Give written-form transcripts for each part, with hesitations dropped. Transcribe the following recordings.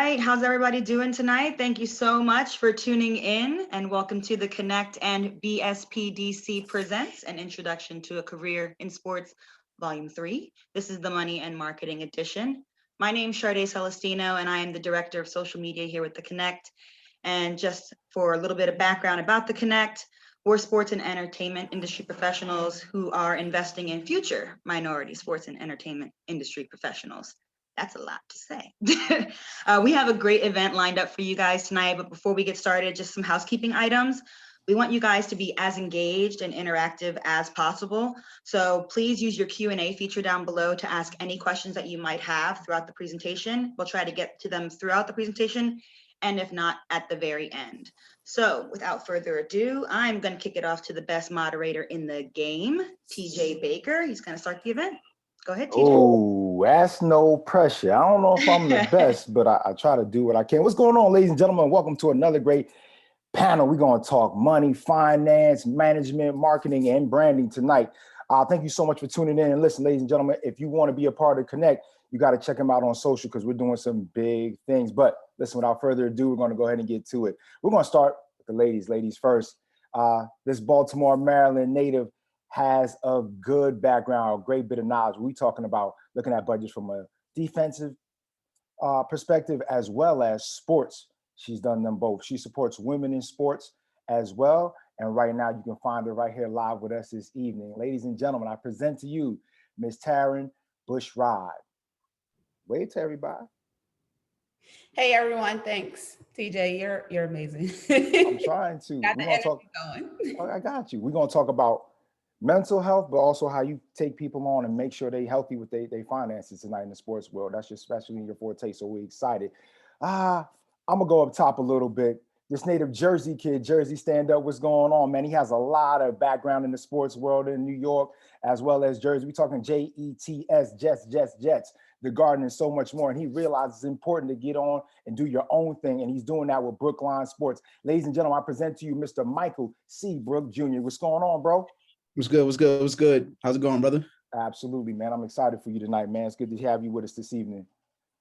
right, how's everybody doing tonight? Thank you so much for tuning in and welcome to the Connect and BSPDC Presents an Introduction to a Career in Sports, Volume 3. This is the Money and Marketing Edition. My name is Sade Celestino and I am the Director of Social Media here with the Connect. And just for a little bit of background about the Connect, we're sports and entertainment industry professionals who are investing in future minority sports and entertainment industry professionals. That's a lot to say. We have a great event lined up for you guys tonight, but before we get started, just some housekeeping items. We want you guys to be as engaged and interactive as possible. So please use your Q&A feature down below to ask any questions that you might have throughout the presentation. We'll try to get to them throughout the presentation, and if not, at the very end. So without further ado, I'm going to kick it off to the best moderator in the game, TJ Baker. He's going to start the event. Go ahead, TJ. Oh, that's no pressure. I don't know if I'm the best, but I try to do what I can. What's going on, ladies and gentlemen? Welcome to another great panel. We're going to talk money, finance, management, marketing, and branding tonight. Thank you so much for tuning in. And listen, ladies and gentlemen, if you want to be a part of Connect, you got to check them out on social because we're doing some big things. But listen, without further ado, we're going to go ahead and get to it. We're going to start with the ladies. Ladies first. This Baltimore, Maryland native has a good background, a great bit of knowledge. We're talking about looking at budgets from a defensive perspective as well as sports. She's done them both. She supports women in sports as well. And right now you can find her right here live with us this evening. Ladies and gentlemen, I present to you Ms. Taryn Bushrod. Wave to everybody. Hey everyone, thanks. TJ, you're amazing. I'm trying to. Got We're the gonna talk. going. I got you. We're gonna talk about mental health, but also how you take people on and make sure they're healthy with their finances tonight in the sports world. That's just especially your forte. So we're excited. I'm gonna go up top a little bit. This native Jersey kid, Jersey stand up, what's going on, man? He has a lot of background in the sports world in New York, as well as Jersey. We're talking JETS, Jets, the Garden, and so much more. And he realizes it's important to get on and do your own thing. And he's doing that with Brookline Sports. Ladies and gentlemen, I present to you Mr. Michael C. Brook Jr. What's going on, bro? What's good? How's it going, brother? Absolutely, man. I'm excited for you tonight, man. It's good to have you with us this evening.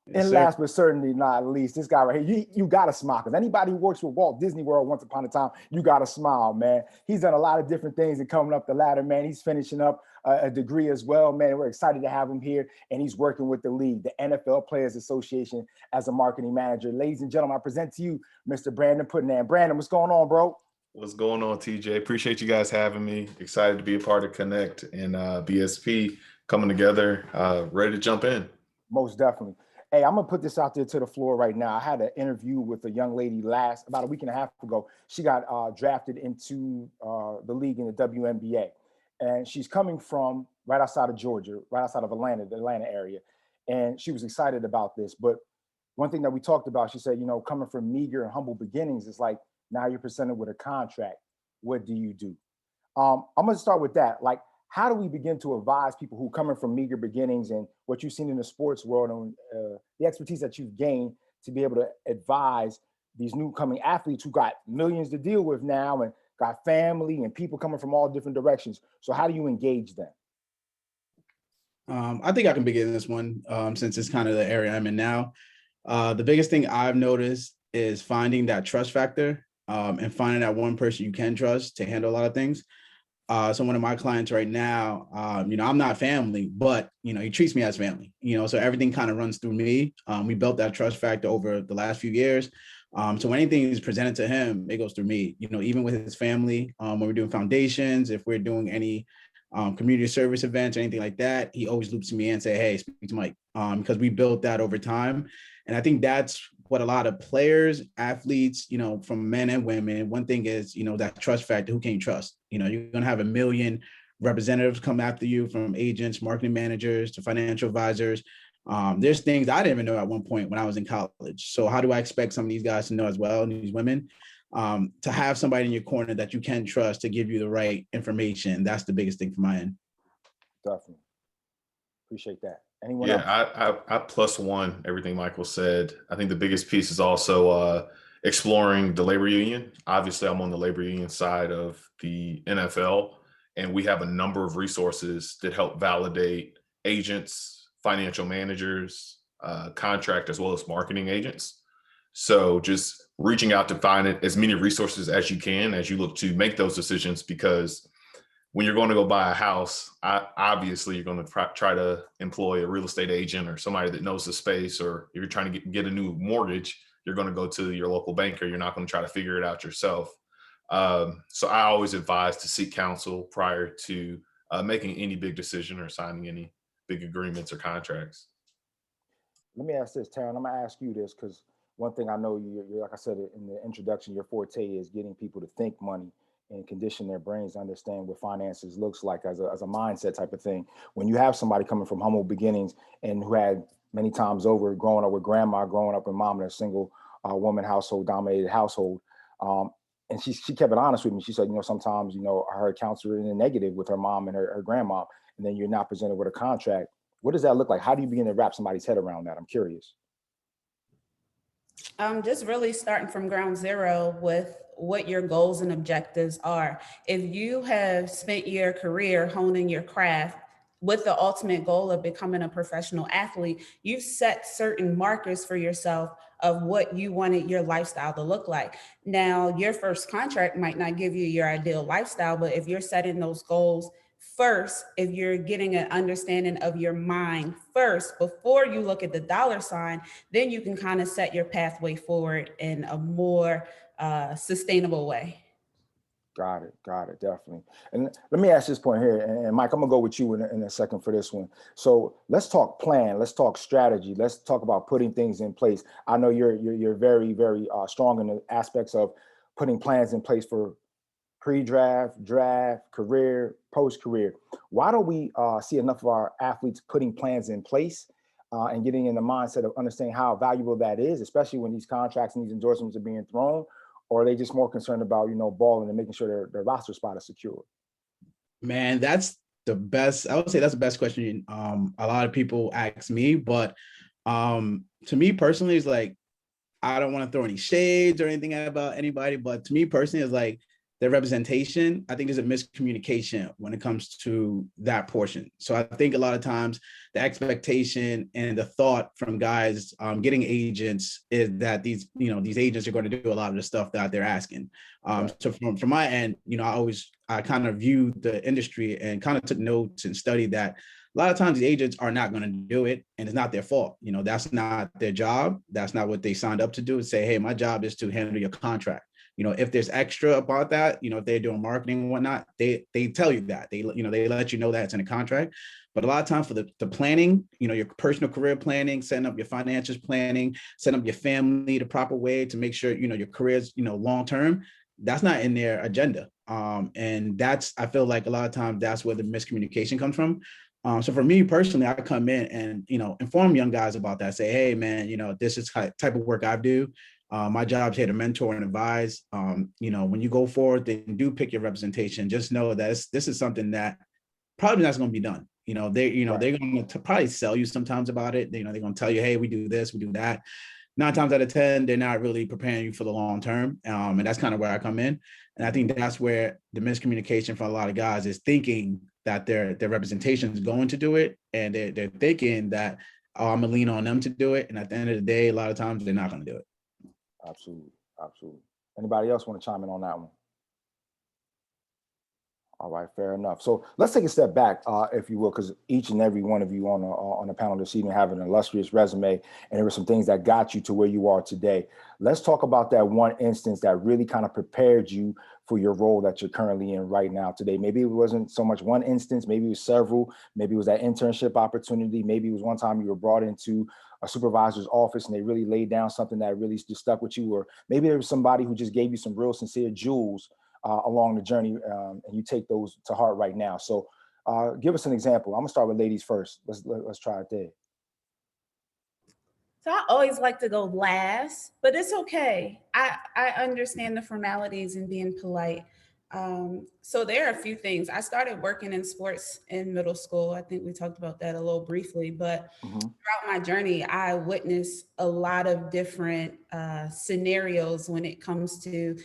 Yes, and sir. last but certainly not least, this guy right here, you got to smile. Because anybody who works with Walt Disney World once upon a time, you got to smile, man. He's done a lot of different things and coming up the ladder, man. He's finishing up a degree as well, man. We're excited to have him here. And he's working with the league, the NFL Players Association, as a marketing manager. Ladies and gentlemen, I present to you Mr. Brandon Putnam. Brandon, what's going on, bro? What's going on, TJ? Appreciate you guys having me. Excited to be a part of Connect and BSP coming together. Ready to jump in. Most definitely. Hey, I'm going to put this out there to the floor right now. I had an interview with a young lady about a week and a half ago. She got drafted into the league in the WNBA. And she's coming from right outside of Georgia, right outside of Atlanta, the Atlanta area. And she was excited about this. But one thing that we talked about, she said, coming from meager and humble beginnings, it's like, now you're presented with a contract. What do you do? I'm going to start with that. Like, how do we begin to advise people who coming from meager beginnings and what you've seen in the sports world and the expertise that you've gained to be able to advise these new coming athletes who got millions to deal with now and got family and people coming from all different directions. So how do you engage them? I think I can begin this one since it's kind of the area I'm in now. The biggest thing I've noticed is finding that trust factor and finding that one person you can trust to handle a lot of things. So one of my clients right now, I'm not family, but, he treats me as family, so everything kind of runs through me. We built that trust factor over the last few years. So when anything is presented to him, it goes through me, even with his family, when we're doing foundations, if we're doing any community service events or anything like that, he always loops me in and say, hey, speak to Mike, because we built that over time. And I think that's what a lot of players, athletes, from men and women, one thing is, that trust factor. Who can you trust? You're going to have a million representatives come after you, from agents, marketing managers to financial advisors. There's things I didn't even know at one point when I was in college. So how do I expect some of these guys to know as well, and these women, to have somebody in your corner that you can trust to give you the right information? That's the biggest thing from my end. Definitely. Appreciate that. Anyone else? I plus one everything Michael said. I think the biggest piece is also exploring the labor union. Obviously, I'm on the labor union side of the NFL, and we have a number of resources that help validate agents, financial managers, contract, as well as marketing agents. So just reaching out to find as many resources as you can as you look to make those decisions, because when you're going to go buy a house, obviously you're going to try to employ a real estate agent or somebody that knows the space, or if you're trying to get a new mortgage, you're going to go to your local banker. You're not going to try to figure it out yourself. So I always advise to seek counsel prior to making any big decision or signing any big agreements or contracts. Let me ask this, Taryn. I'm gonna ask you this because one thing I know you're, like I said in the introduction, your forte is getting people to think money and condition their brains to understand what finances looks like as a mindset type of thing. When you have somebody coming from humble beginnings and who had many times over growing up with grandma, growing up with mom in a single woman household, dominated household, and she kept it honest with me. She said, sometimes, her accounts are in the negative with her mom and her grandma, and then you're not presented with a contract. What does that look like? How do you begin to wrap somebody's head around that? I'm curious. Just really starting from ground zero with what your goals and objectives are. If you have spent your career honing your craft with the ultimate goal of becoming a professional athlete, you've set certain markers for yourself of what you wanted your lifestyle to look like. Now, your first contract might not give you your ideal lifestyle, but if you're setting those goals first, if you're getting an understanding of your mind first before you look at the dollar sign, then you can kind of set your pathway forward in a more sustainable way. Got it, definitely. And let me ask this point here, and Mike, I'm gonna go with you in a second for this one. So let's talk plan, let's talk strategy, let's talk about putting things in place. I know you're very, very strong in the aspects of putting plans in place for pre-draft, draft, career, post-career. Why don't we see enough of our athletes putting plans in place and getting in the mindset of understanding how valuable that is, especially when these contracts and these endorsements are being thrown? Or are they just more concerned about, balling and making sure their roster spot is secure? Man, that's the best. I would say that's the best question a lot of people ask me. But to me personally, it's like, I don't want to throw any shades or anything about anybody, but to me personally, it's like their representation. I think there's a miscommunication when it comes to that portion. So I think a lot of times the expectation and the thought from guys getting agents is that these agents are going to do a lot of the stuff that they're asking. Right. So from my end, I kind of viewed the industry and kind of took notes and studied that a lot of times the agents are not going to do it, and it's not their fault. That's not their job. That's not what they signed up to do. Say, hey, my job is to handle your contract. If there's extra about that, if they're doing marketing and whatnot, they tell you that. They let you know that it's in a contract. But a lot of times for the planning, your personal career planning, setting up your financials planning, setting up your family the proper way to make sure, your career's, long term, that's not in their agenda. And I feel like a lot of times that's where the miscommunication comes from. So for me personally, I come in and, inform young guys about that. Say, hey, man, this is the type of work I do. My job is here to mentor and advise. When you go forward, then do pick your representation. Just know that this is something that probably not going to be done. They're going to probably sell you sometimes about it. They're going to tell you, hey, we do this, we do that. 9 times out of 10, they're not really preparing you for the long term. And that's kind of where I come in. And I think that's where the miscommunication for a lot of guys is thinking that their representation is going to do it. And they're thinking that, I'm going to lean on them to do it. And at the end of the day, a lot of times they're not going to do it. Absolutely. Anybody else want to chime in on that one? All right, fair enough. So let's take a step back, if you will, because each and every one of you on the panel this evening have an illustrious resume, and there were some things that got you to where you are today. Let's talk about that one instance that really kind of prepared you for your role that you're currently in right now today. Maybe it wasn't so much one instance, maybe it was several, maybe it was that internship opportunity, maybe it was one time you were brought into a supervisor's office and they really laid down something that really just stuck with you, or maybe there was somebody who just gave you some real sincere jewels along the journey, and you take those to heart right now. So give us an example. I'm gonna start with ladies first. Let's try it there. So I always like to go last, but it's okay. I understand the formalities and being polite. So there are a few things. I started working in sports in middle school. I think we talked about that a little briefly, but throughout my journey, I witnessed a lot of different scenarios when it comes to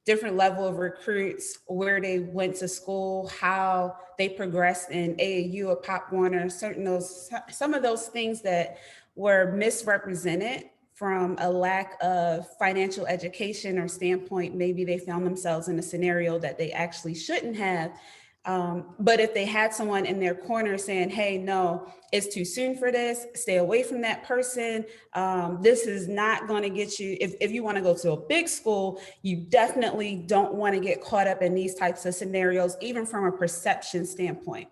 different level of recruits, where they went to school, how they progressed in AAU or Pop Warner, some of those things that were misrepresented from a lack of financial education or standpoint, maybe they found themselves in a scenario that they actually shouldn't have. But if they had someone in their corner saying, hey, no, it's too soon for this, stay away from that person. This is not going to get you, if you want to go to a big school, you definitely don't want to get caught up in these types of scenarios, even from a perception standpoint.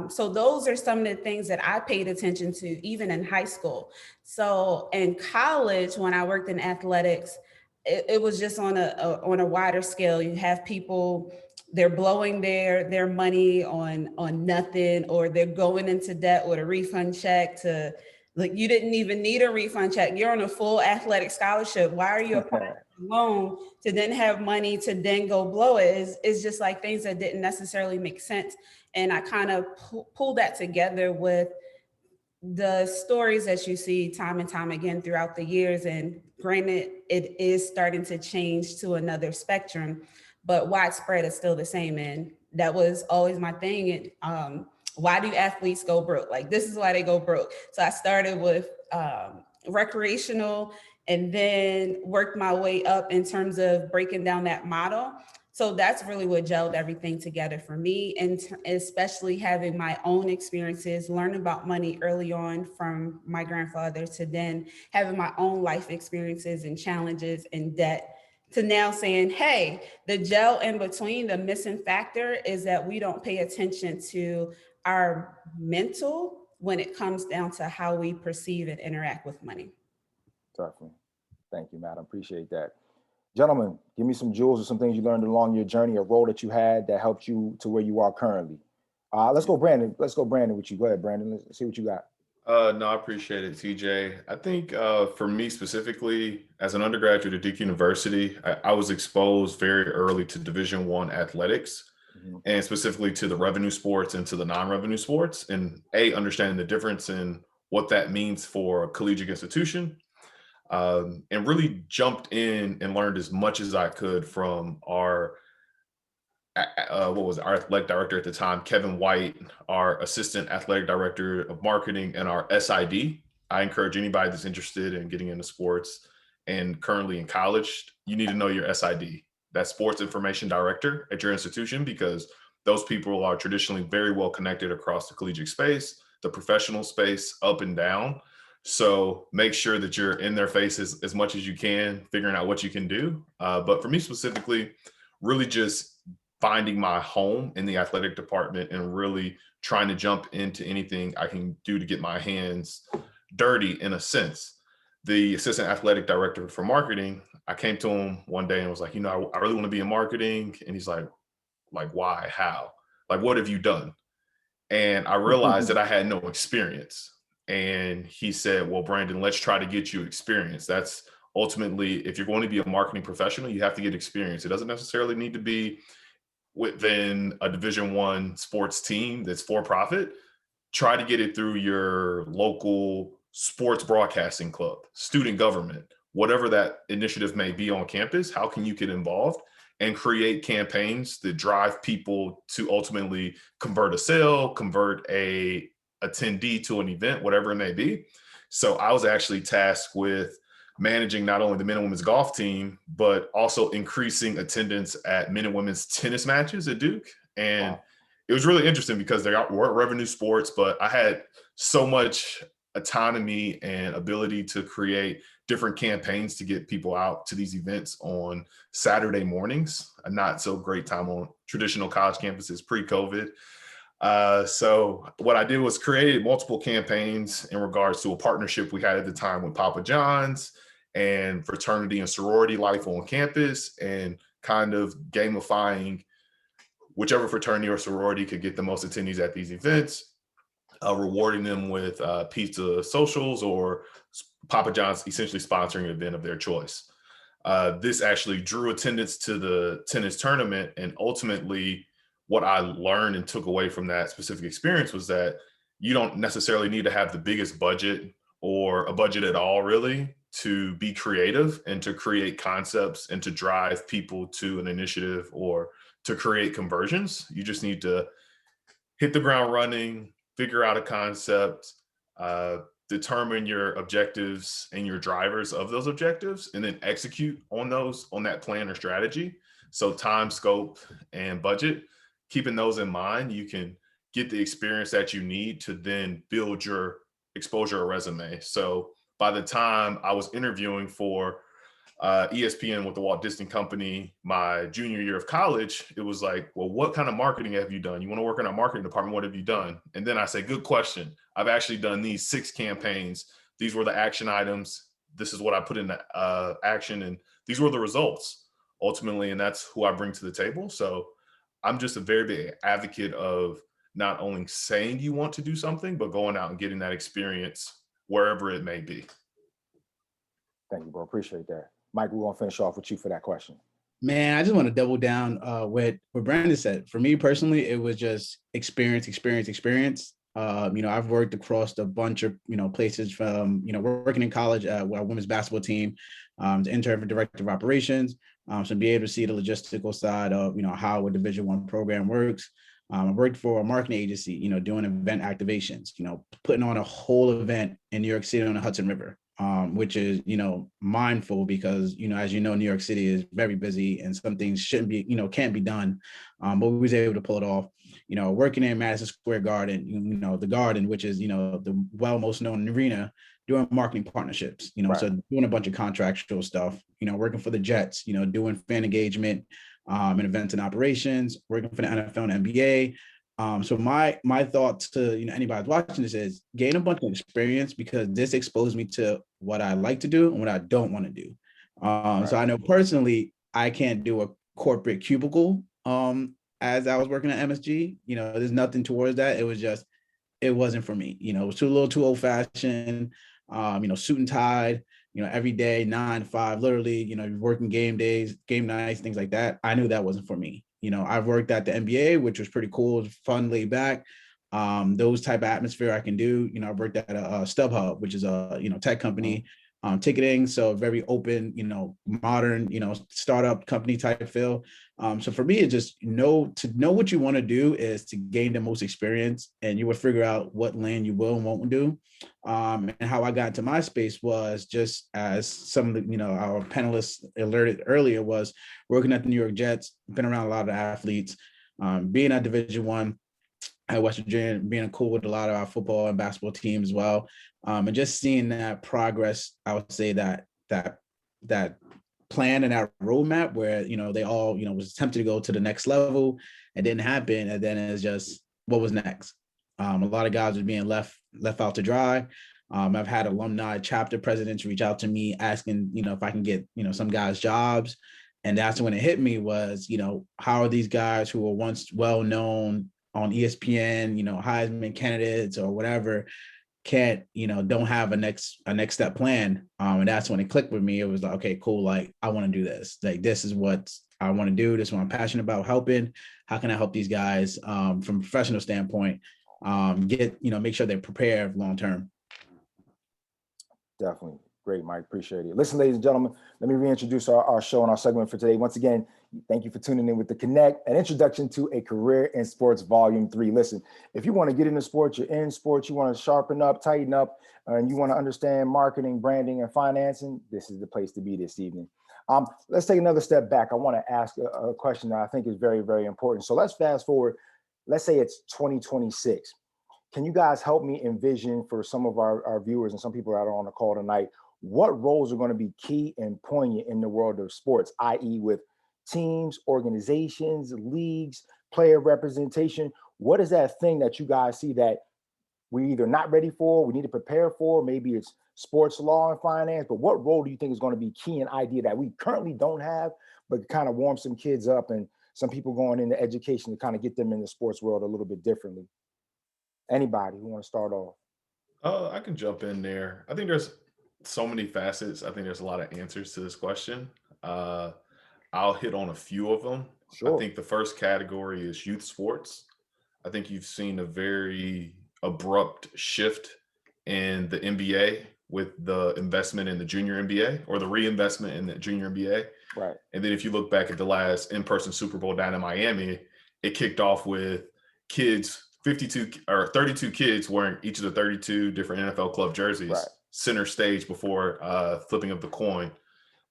So those are some of the things that I paid attention to, even in high school. So in college, when I worked in athletics, it was just on a wider scale. You have people, they're blowing their money on nothing, or they're going into debt with a refund check to, like, you didn't even need a refund check. You're on a full athletic scholarship. Why are you applying for a loan to then have money to then go blow it? It's just like things that didn't necessarily make sense. And I kind of pulled that together with the stories that you see time and time again throughout the years. And granted, it is starting to change to another spectrum, but widespread is still the same. And that was always my thing. And why do athletes go broke? Like, this is why they go broke. So I started with recreational, and then worked my way up in terms of breaking down that model. So that's really what gelled everything together for me, and especially having my own experiences, learning about money early on from my grandfather, to then having my own life experiences and challenges and debt, to now saying, hey, the gel in between, the missing factor is that we don't pay attention to our mental when it comes down to how we perceive and interact with money. Definitely. Thank you, madam. Appreciate that. Gentlemen, give me some jewels or some things you learned along your journey, a role that you had that helped you to where you are currently. Let's go, Brandon. Let's go, Brandon, with you. Go ahead, Brandon. Let's see what you got. No, I appreciate it, TJ. I think for me specifically, as an undergraduate at Duke University, I was exposed very early to Division I athletics, and specifically to the revenue sports and to the non-revenue sports, and understanding the difference in what that means for a collegiate institution, and really jumped in and learned as much as I could from our our athletic director at the time, Kevin White, our assistant athletic director of marketing, and our SID. I encourage anybody that's interested in getting into sports and currently in college, you need to know your SID, that sports information director at your institution, because those people are traditionally very well connected across the collegiate space, the professional space, up and down. So make sure that you're in their faces as much as you can, figuring out what you can do. But for me specifically, really just finding my home in the athletic department and really trying to jump into anything I can do to get my hands dirty, in a sense. The assistant athletic director for marketing, I came to him one day and was like, I really want to be in marketing. And he's like, why? How? Like, what have you done? And I realized that I had no experience. And he said, well, Brandon, let's try to get you experience. That's ultimately, if you're going to be a marketing professional, you have to get experience. It doesn't necessarily need to be within a Division I sports team that's for profit. Try to get it through your local sports broadcasting club, student government, whatever that initiative may be on campus. How can you get involved and create campaigns that drive people to ultimately convert a sale, convert a attendee to an event, whatever it may be? So I was actually tasked with managing not only the men and women's golf team, but also increasing attendance at men and women's tennis matches at Duke. And it was really interesting because they weren't revenue sports, but I had so much autonomy and ability to create different campaigns to get people out to these events on Saturday mornings, a not so great time on traditional college campuses pre-COVID. So what I did was created multiple campaigns in regards to a partnership we had at the time with Papa John's and fraternity and sorority life on campus, and kind of gamifying whichever fraternity or sorority could get the most attendees at these events, rewarding them with pizza socials, or Papa John's essentially sponsoring an event of their choice. This actually drew attendance to the tennis tournament, and ultimately what I learned and took away from that specific experience was that you don't necessarily need to have the biggest budget or a budget at all, really, to be creative and to create concepts and to drive people to an initiative or to create conversions. You just need to hit the ground running, figure out a concept, determine your objectives and your drivers of those objectives, and then execute on that plan or strategy. So time, scope, and budget, keeping those in mind, you can get the experience that you need to then build your exposure or resume. So by the time I was interviewing for ESPN with the Walt Disney Company my junior year of college, it was like, well, what kind of marketing have you done? You want to work in our marketing department? What have you done? And then I say, good question. I've actually done these 6 campaigns. These were the action items. This is what I put into action, and these were the results ultimately. And that's who I bring to the table. So I'm just a very big advocate of not only saying you want to do something, but going out and getting that experience wherever it may be. Thank you, bro. Appreciate that. Mike, we're going to finish off with you for that question. Man, I just want to double down what Brandon said. For me personally, it was just experience. I've worked across a bunch of, places from, working in college with our women's basketball team, to intern for director of operations. So be able to see the logistical side of, how a Division I program works. I worked for a marketing agency, doing event activations, putting on a whole event in New York City on the Hudson River. Which is, mindful because, as New York City is very busy and some things shouldn't be, can't be done. But we was able to pull it off, working in Madison Square Garden, the Garden, which is, the most known arena, doing marketing partnerships, Right. So doing a bunch of contractual stuff, working for the Jets, doing fan engagement and events and operations, working for the NFL and NBA. So my thoughts to anybody watching this is gain a bunch of experience, because this exposed me to what I like to do and what I don't want to do. So I know personally I can't do a corporate cubicle as I was working at MSG. There's nothing towards that. It was just, it wasn't for me. It was a little too old fashioned. Suit and tied. Every day 9 to 5, literally. Working game days, game nights, things like that. I knew that wasn't for me. I've worked at the NBA, which was pretty cool, it was fun, laid back. Those type of atmosphere I can do. I've worked at a StubHub, which is a tech company, ticketing, so very open, modern, startup company type feel. So for me, it's just to know what you want to do is to gain the most experience, and you will figure out what lane you will and won't do. And how I got into my space was just as some of the, our panelists alerted earlier, was working at the New York Jets, been around a lot of athletes, being at Division I at West Virginia, being cool with a lot of our football and basketball teams as well. And just seeing that progress, I would say that plan and that roadmap where, they all, was attempted to go to the next level. It didn't happen. And then it's just, what was next? A lot of guys were being left out to dry. I've had alumni chapter presidents reach out to me asking, if I can get, some guys jobs. And that's when it hit me was, how are these guys who were once well-known on ESPN, Heisman candidates or whatever, can't, don't have a next step plan. And that's when it clicked with me. It was like, okay, cool. Like, I want to do this. Like, this is what I want to do. This is what I'm passionate about, helping. How can I help these guys from a professional standpoint, make sure they're prepared long-term. Definitely. Great, Mike. Appreciate it. Listen, ladies and gentlemen, let me reintroduce our show and our segment for today. Once again, thank you for tuning in with The Connect, an introduction to a career in sports, volume 3. Listen, if you want to get into sports, you're in sports, you want to sharpen up, tighten up, and you want to understand marketing, branding, and financing, this is the place to be this evening. Let's take another step back. I want to ask a question that I think is very, very important. So let's fast forward. Let's say it's 2026. Can you guys help me envision for some of our viewers and some people that are on the call tonight, what roles are going to be key and poignant in the world of sports, i.e. with teams, organizations, leagues, player representation? What is that thing that you guys see that we're either not ready for, we need to prepare for? Maybe it's sports law and finance, but what role do you think is going to be key and idea that we currently don't have, but kind of warm some kids up and some people going into education to kind of get them in the sports world a little bit differently? Anybody who want to start off? I can jump in there. I think there's so many facets. I think there's a lot of answers to this question. I'll hit on a few of them. Sure. I think the first category is youth sports. I think you've seen a very abrupt shift in the NBA with the investment in the junior NBA, or the reinvestment in the junior NBA. Right. And then if you look back at the last in-person Super Bowl down in Miami, it kicked off with kids 52 or 32 kids wearing each of the 32 different NFL club jerseys Right. center stage before flipping of the coin.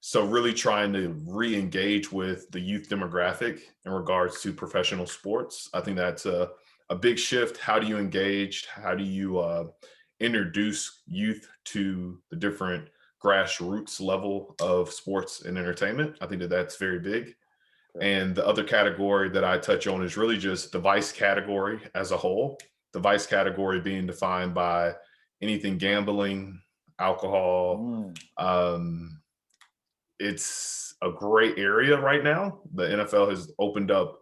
So really trying to re-engage with the youth demographic in regards to professional sports. I think that's a big shift. How do you engage? How do you introduce youth to the different grassroots level of sports and entertainment? I think that that's very big. And the other category that I touch on is really just the vice category as a whole. The vice category being defined by anything gambling, alcohol. It's a gray area right now. The NFL has opened up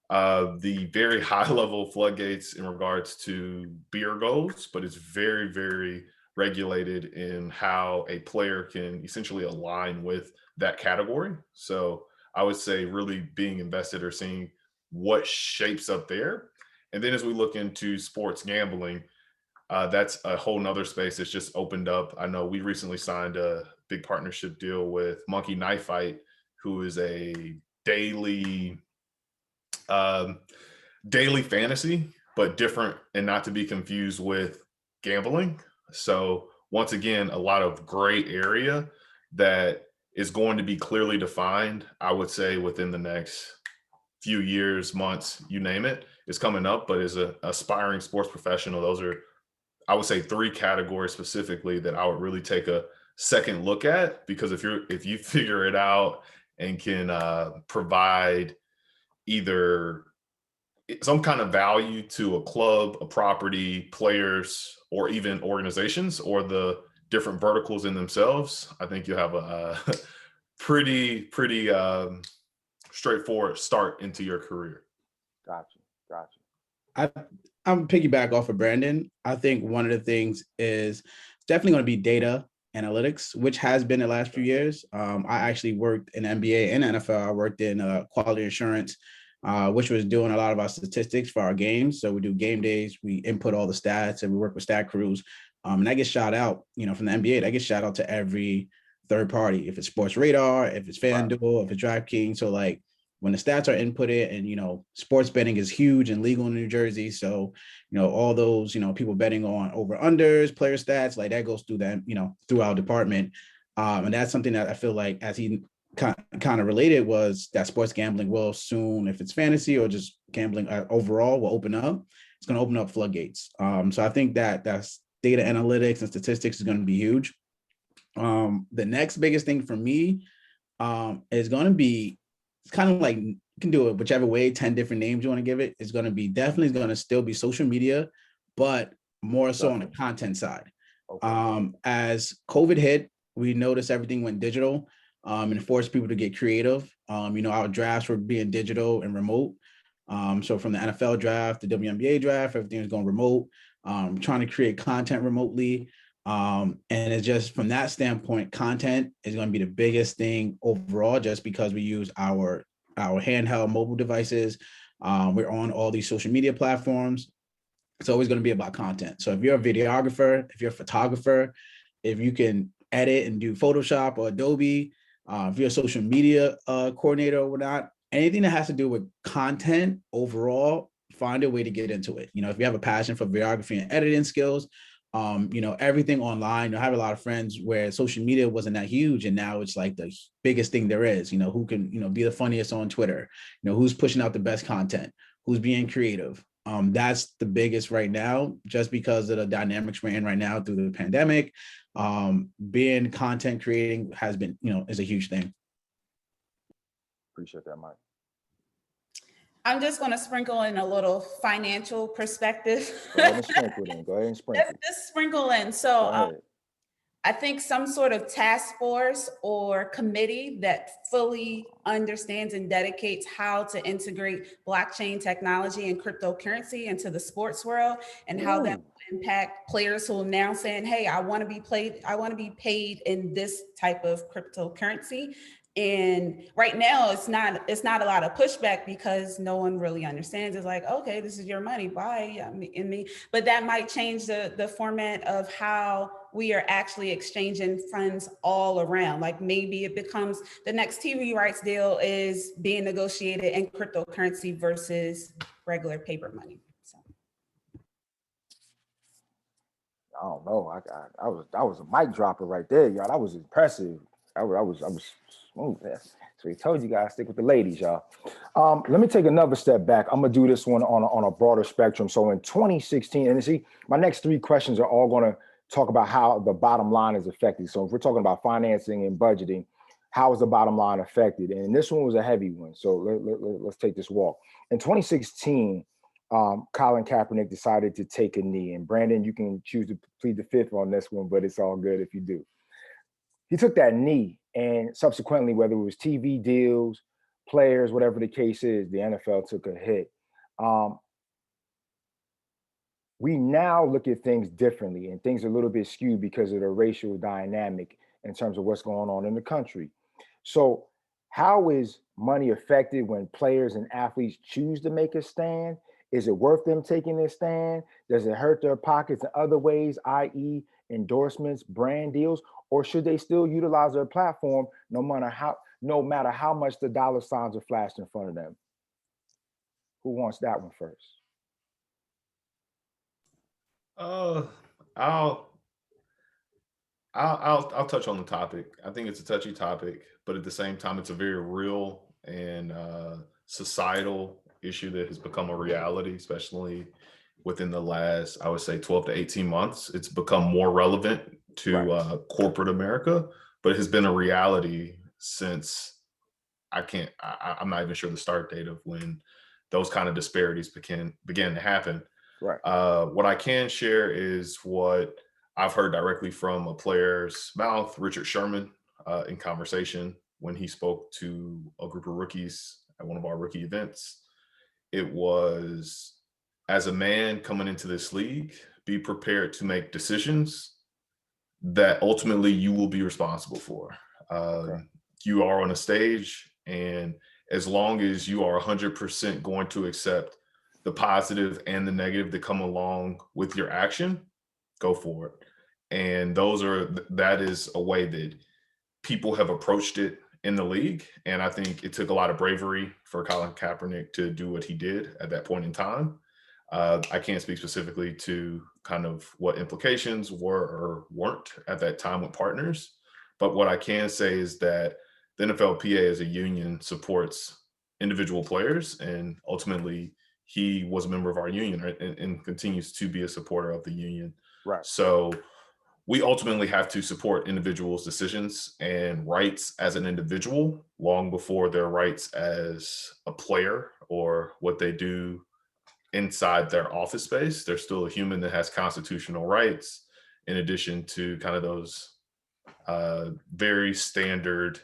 the very high level floodgates in regards to beer goals, but it's very, very regulated in how a player can essentially align with that category. So I would say really being invested or seeing what shapes up there. And then as we look into sports gambling, that's a whole nother space that's just opened up. I know we recently signed a big partnership deal with Monkey Knife Fight, who is a daily daily fantasy, but different and not to be confused with gambling. So once again, a lot of gray area that is going to be clearly defined, I would say within the next few years, months, you name it, is coming up. But as an aspiring sports professional, those are, I would say, three categories specifically that I would really take a second look at, because if you figure it out and can provide either some kind of value to a club, a property, players, or even organizations, or the different verticals in themselves, I think you have a pretty straightforward start into your career. Gotcha. I'm piggyback off of Brandon. I think one of the things is definitely going to be data analytics, which has been the last few years. I actually worked in NBA and NFL. I worked in quality assurance, which was doing a lot of our statistics for our games. So we do game days, we input all the stats, and we work with stat crews. And that gets shot out, from the NBA, that gets shot out to every third party. If it's Sports Radar, if it's FanDuel, if it's DraftKings. So like when the stats are inputted, and, sports betting is huge and legal in New Jersey. So, all those, people betting on over unders, player stats, like that goes through them, through our department. And that's something that I feel like, as he kind of related, was that sports gambling will soon, if it's fantasy or just gambling overall, will open up. It's going to open up floodgates. So I think that's data analytics and statistics is going to be huge. The next biggest thing for me is going to be, it's kind of like, you can do it whichever way, 10 different names you want to give it. It's going to be definitely going to still be social media, but more so on the content side. Okay. As COVID hit, we noticed everything went digital, and forced people to get creative. Our drafts were being digital and remote. So from the NFL draft, the WNBA draft, everything was going remote, trying to create content remotely. And it's just from that standpoint, content is going to be the biggest thing overall, just because we use our handheld mobile devices. We're on all these social media platforms. It's always going to be about content. So if you're a videographer, if you're a photographer, if you can edit and do Photoshop or Adobe, if you're a social media coordinator or whatnot, anything that has to do with content overall, find a way to get into it. If you have a passion for videography and editing skills, everything online. I have a lot of friends where social media wasn't that huge, and now it's like the biggest thing there is. Who can, be the funniest on Twitter, who's pushing out the best content, who's being creative. That's the biggest right now, just because of the dynamics we're in right now through the pandemic. Being content creating has been, is a huge thing. Appreciate that, Mike. I'm just going to sprinkle in a little financial perspective. Go ahead and sprinkle in. Just sprinkle in. So I think some sort of task force or committee that fully understands and dedicates how to integrate blockchain technology and cryptocurrency into the sports world, and how that will impact players who are now saying, hey, I want to be paid in this type of cryptocurrency. And right now it's not a lot of pushback, because no one really understands. It's like, okay, this is your money, bye. But that might change the format of how we are actually exchanging funds all around. Like maybe it becomes the next TV rights deal is being negotiated in cryptocurrency versus regular paper money. So. I don't know. I was a mic dropper right there, y'all. That was impressive. I was smooth there. So he told you guys stick with the ladies, y'all. Let me take another step back. I'm gonna do this one on a broader spectrum. So in 2016, and see, my next three questions are all gonna talk about how the bottom line is affected. So if we're talking about financing and budgeting, how is the bottom line affected? And this one was a heavy one. So let's take this walk. In 2016, Colin Kaepernick decided to take a knee. And Brandon, you can choose to plead the fifth on this one, but it's all good if you do. He took that knee, and subsequently, whether it was TV deals, players, whatever the case is, the NFL took a hit. We now look at things differently, and things are a little bit skewed because of the racial dynamic in terms of what's going on in the country. So, how is money affected when players and athletes choose to make a stand? Is it worth them taking a stand? Does it hurt their pockets in other ways, i.e., endorsements, brand deals, or should they still utilize their platform no matter how much the dollar signs are flashed in front of them? Who wants that one first? I'll I'll touch on the topic. I think it's a touchy topic, but at the same time, it's a very real and societal issue that has become a reality, especially within the last, I would say, 12 to 18 months. It's become more relevant to Right. corporate America, but it has been a reality since I'm not even sure the start date of when those kind of disparities began to happen. Right. What I can share is what I've heard directly from a player's mouth, Richard Sherman, in conversation when he spoke to a group of rookies at one of our rookie events. It was, as a man coming into this league, be prepared to make decisions that ultimately you will be responsible for. Okay. You are on a stage, and as long as you are 100% going to accept the positive and the negative that come along with your action, go for it. And that is a way that people have approached it in the league. And I think it took a lot of bravery for Colin Kaepernick to do what he did at that point in time. I can't speak specifically to kind of what implications were or weren't at that time with partners. But what I can say is that the NFLPA as a union supports individual players, and ultimately he was a member of our union, right, and continues to be a supporter of the union. Right. So we ultimately have to support individuals' decisions and rights as an individual long before their rights as a player or what they do inside their office space. They're still a human that has constitutional rights, in addition to kind of those very standard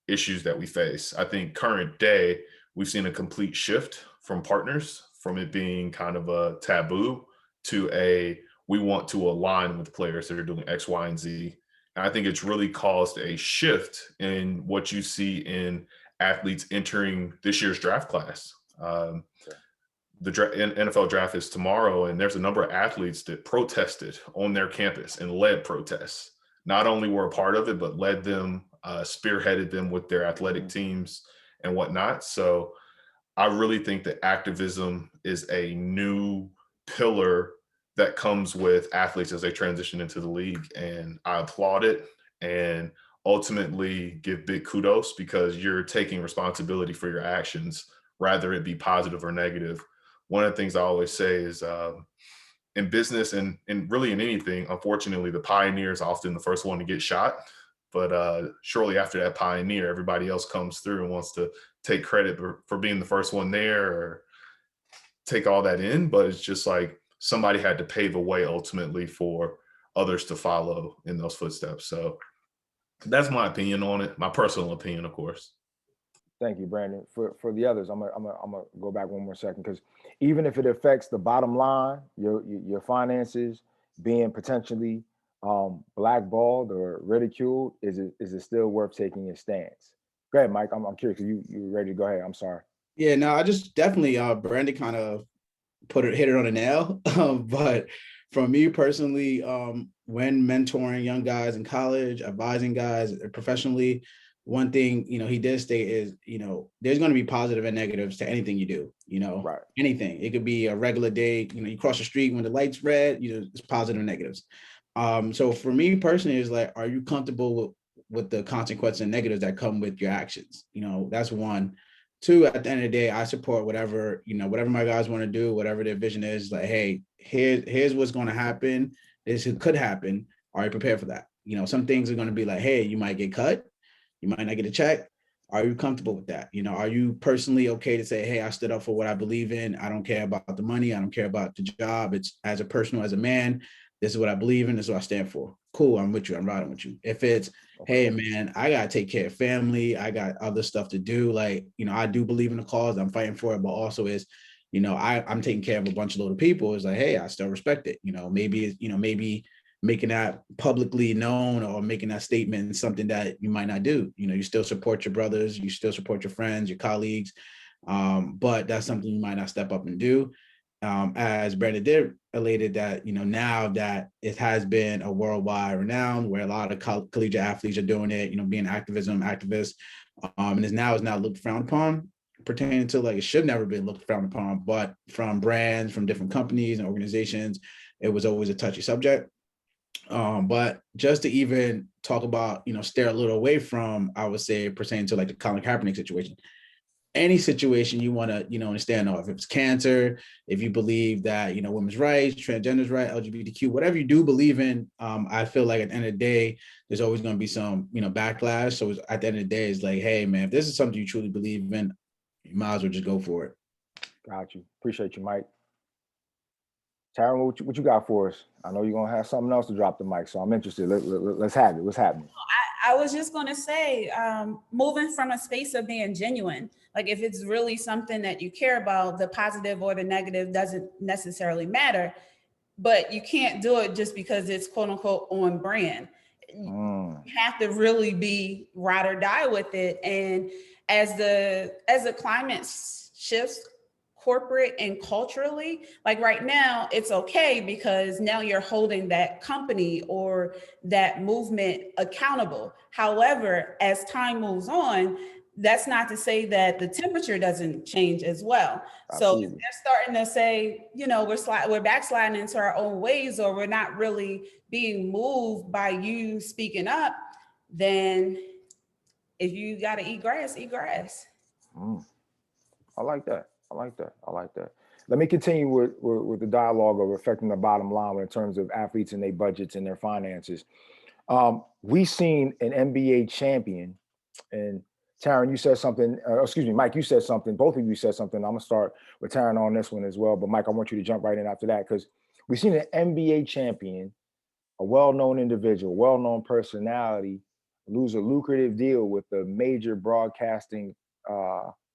issues that we face. I think current day, we've seen a complete shift from partners, from it being kind of a taboo to we want to align with players that are doing X, Y, and Z. And I think it's really caused a shift in what you see in athletes entering this year's draft class. The NFL draft is tomorrow, and there's a number of athletes that protested on their campus and led protests. Not only were a part of it, but led them, spearheaded them with their athletic teams and whatnot. So I really think that activism is a new pillar that comes with athletes as they transition into the league. And I applaud it and ultimately give big kudos, because you're taking responsibility for your actions, rather it be positive or negative. One of the things I always say is in business and really in anything, unfortunately, the pioneer is often the first one to get shot. But shortly after that pioneer, everybody else comes through and wants to take credit for being the first one there or take all that in. But it's just like somebody had to pave a way ultimately for others to follow in those footsteps. So that's my opinion on it, my personal opinion, of course. Thank you, Brandon. For the others, I'm gonna go back one more second, because even if it affects the bottom line, your finances being potentially blackballed or ridiculed, is it still worth taking a stance? Go ahead, Mike. I'm curious. You ready to go ahead? I'm sorry. Yeah, no, I just definitely Brandon kind of hit it on the nail. But for me personally, when mentoring young guys in college, advising guys professionally, one thing, he did state is, there's going to be positive and negatives to anything you do, Right. anything. It could be a regular day, you cross the street when the light's red, it's positive and negatives. So for me personally, it's like, are you comfortable with the consequences and negatives that come with your actions? You know, that's one. Two, at the end of the day, I support whatever, you know, whatever my guys want to do, whatever their vision is. Like, hey, here's what's going to happen. This could happen. Are you prepared for that? You know, some things are going to be like, hey, you might get cut, you might not get a check. Are you comfortable with that? You know, are you personally okay to say, hey, I stood up for what I believe in. I don't care about the money. I don't care about the job. It's as a personal, as a man, this is what I believe in. This is what I stand for. Cool. I'm with you. I'm riding with you. If it's, hey, man, I got to take care of family. I got other stuff to do. Like, you know, I do believe in the cause. I'm fighting for it, but also is, you know, I'm taking care of a bunch of little people. It's like, hey, I still respect it. You know, maybe making that publicly known or making that statement is something that you might not do. You know, you still support your brothers, you still support your friends, your colleagues, but that's something you might not step up and do. As Brandon did related that, you know, now that it has been a worldwide renown where a lot of collegiate athletes are doing it, you know, being activists, and is now looked frowned upon, pertaining to like it should never be looked frowned upon, but from brands, from different companies and organizations, it was always a touchy subject. But just to even talk about, you know, steer a little away from, I would say, pertaining to like the Colin Kaepernick situation, any situation you want to, you know, understand, if it's cancer, if you believe that, you know, women's rights, transgenders rights, LGBTQ, whatever you do believe in, I feel like at the end of the day, there's always going to be some, you know, backlash. So at the end of the day, it's like, hey, man, if this is something you truly believe in, you might as well just go for it. Got you. Appreciate you, Mike. Taryn, what you got for us? I know you're going to have something else to drop the mic, so I'm interested. Let's have it. What's happening? I was just going to say, moving from a space of being genuine, like if it's really something that you care about, the positive or the negative doesn't necessarily matter, but you can't do it just because it's quote unquote on brand. You have to really be ride or die with it. And as the climate shifts, corporate and culturally, like right now it's okay because now you're holding that company or that movement accountable. However, as time moves on, that's not to say that the temperature doesn't change as well. Absolutely. So if they're starting to say, you know, we're backsliding into our own ways, or we're not really being moved by you speaking up, then if you got to eat grass, eat grass. I like that. Let me continue with the dialogue of affecting the bottom line in terms of athletes and their budgets and their finances. We've seen an NBA champion, and Taryn, you said something, excuse me, Mike, you said something, both of you said something. I'm gonna start with Taryn on this one as well, but Mike, I want you to jump right in after that, because we've seen an NBA champion, a well-known individual, well-known personality, lose a lucrative deal with a major broadcasting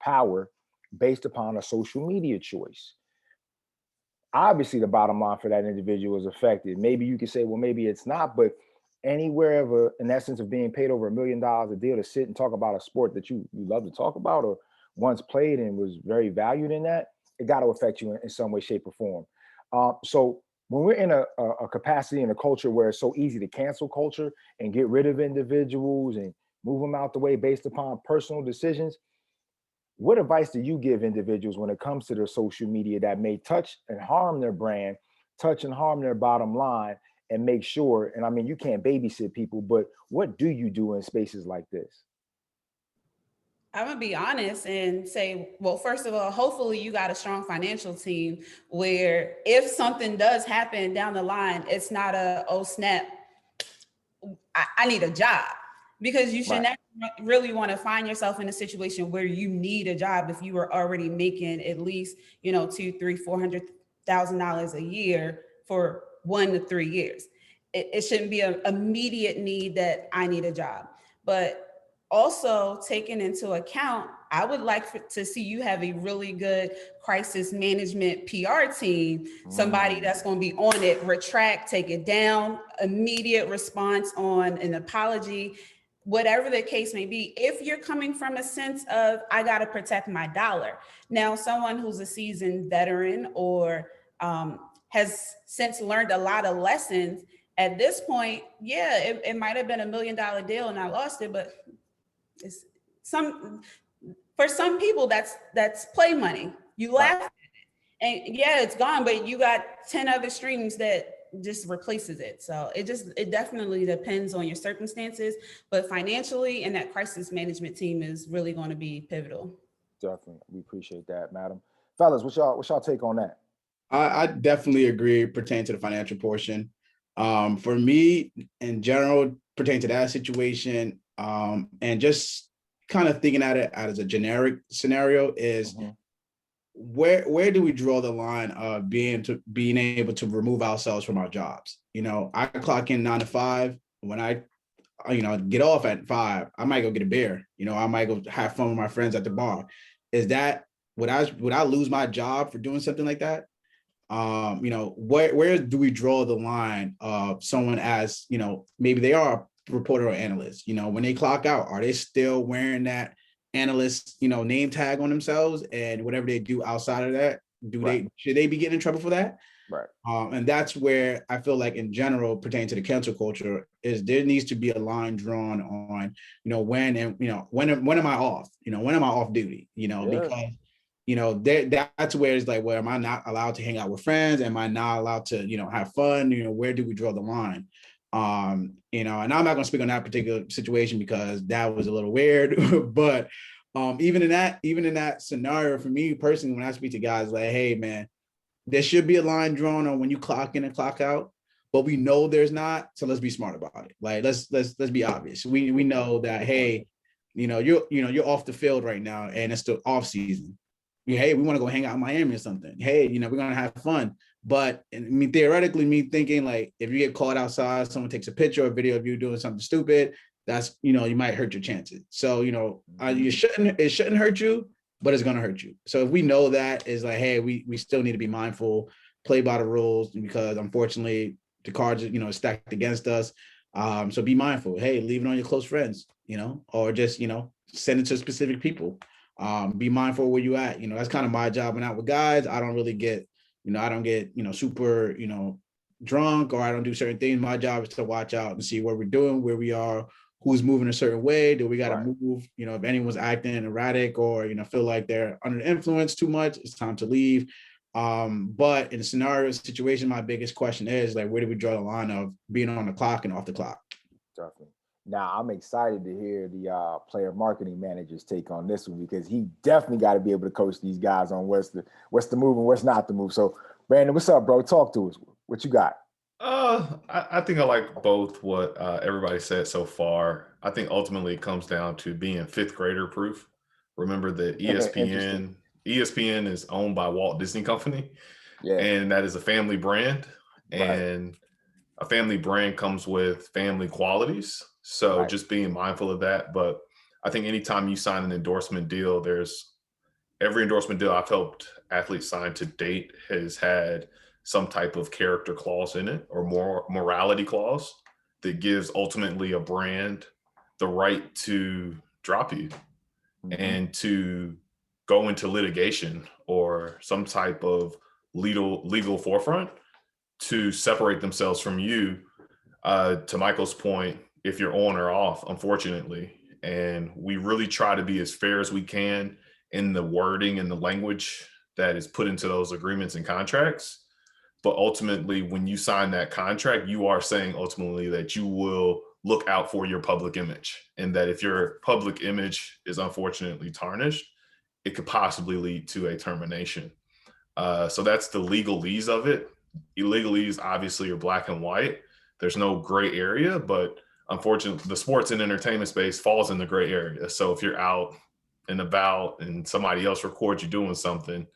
power based upon a social media choice. Obviously, the bottom line for that individual is affected. Maybe you could say, well, maybe it's not, but anywhere of an essence of being paid over $1 million a deal to sit and talk about a sport that you love to talk about or once played and was very valued in that, it got to affect you in some way, shape, or form. So when we're in a capacity and a culture where it's so easy to cancel culture and get rid of individuals and move them out the way based upon personal decisions, what advice do you give individuals when it comes to their social media that may touch and harm their brand, touch and harm their bottom line, and make sure, and I mean, you can't babysit people, but what do you do in spaces like this? I'm gonna be honest and say, well, first of all, hopefully you got a strong financial team where if something does happen down the line, it's not oh snap, I need a job. Because you should never really want to find yourself in a situation where you need a job if you were already making at least, you know, $200,000, $300,000, $400,000 a year for 1 to 3 years. It shouldn't be an immediate need that I need a job. But also taking into account, I would like to see you have a really good crisis management PR team, somebody that's going to be on it, retract, take it down, immediate response on an apology, whatever the case may be. If you're coming from a sense of, I got to protect my dollar. Now, someone who's a seasoned veteran or has since learned a lot of lessons at this point, yeah, it might have been $1 million deal and I lost it, but it's for some people that's play money. You laugh at it, and yeah, it's gone, but you got 10 other streams that just replaces it. So it definitely depends on your circumstances, but financially, and that crisis management team is really going to be pivotal. Definitely. We appreciate that, madam. Fellas, what's y'all take on that? I definitely agree pertaining to the financial portion. For me, in general, pertaining to that situation, and just kind of thinking at it as a generic scenario is where do we draw the line of being able to remove ourselves from our jobs? You know, I clock in 9 to 5. When I get off at 5, I might go get a beer. You know, I might go have fun with my friends at the bar. Is that would I lose my job for doing something like that? You know, where do we draw the line of someone as, you know, maybe they are a reporter or analyst, you know, when they clock out, are they still wearing that analyst, you know, name tag on themselves, and whatever they do outside of that, should they be getting in trouble for that? Right. And that's where I feel like in general, pertaining to the cancel culture, is there needs to be a line drawn on, you know, when am I off? You know, when am I off duty? You know, because you know, that's where it's like, well, am I not allowed to hang out with friends? Am I not allowed to, you know, have fun? You know, where do we draw the line? You know, and I'm not going to speak on that particular situation because that was a little weird, but even in that scenario, for me personally, when I speak to guys like, hey man, there should be a line drawn on when you clock in and clock out, but we know there's not. So let's be smart about it. Like, let's be obvious. We know that, hey, you're off the field right now and it's the off season. Hey, we want to go hang out in Miami or something. Hey, you know, we're gonna have fun. But I mean, theoretically, me thinking like if you get caught outside, someone takes a picture or a video of you doing something stupid, that's, you know, you might hurt your chances. So, you know, it shouldn't hurt you, but it's gonna hurt you. So if we know that, is like, hey, we still need to be mindful, play by the rules, because unfortunately the cards, you know, stacked against us. So be mindful. Hey, leave it on your close friends, you know, or just, you know, send it to specific people. Be mindful where you at. You know, that's kind of my job when out with guys. I don't really get, you know, I don't get, you know, super, you know, drunk, or I don't do certain things. My job is to watch out and see what we're doing, where we are, who's moving a certain way. Do we got to move? You know, if anyone's acting erratic or, you know, feel like they're under the influence too much, it's time to leave. But in a scenario situation, my biggest question is like, where do we draw the line of being on the clock and off the clock? Definitely. Now I'm excited to hear the player marketing manager's take on this one, because he definitely got to be able to coach these guys on what's the move and what's not the move. So Brandon, what's up, bro? Talk to us. What you got? I think I like both what everybody said so far. I think ultimately it comes down to being fifth grader proof. Remember that ESPN is owned by Walt Disney Company, and that is a family brand. And a family brand comes with family qualities. So just being mindful of that. But I think anytime you sign an endorsement deal, every endorsement deal I've helped athletes sign to date has had some type of character clause in it, or more morality clause that gives ultimately a brand the right to drop you and to go into litigation or some type of legal forefront to separate themselves from you. To Michael's point, if you're on or off, unfortunately. And we really try to be as fair as we can in the wording and the language that is put into those agreements and contracts. But ultimately, when you sign that contract, you are saying ultimately that you will look out for your public image, and that if your public image is unfortunately tarnished, it could possibly lead to a termination. So that's the legalese of it. Illegalese obviously are black and white. There's no gray area, but unfortunately, the sports and entertainment space falls in the gray area. So if you're out and about and somebody else records you doing something,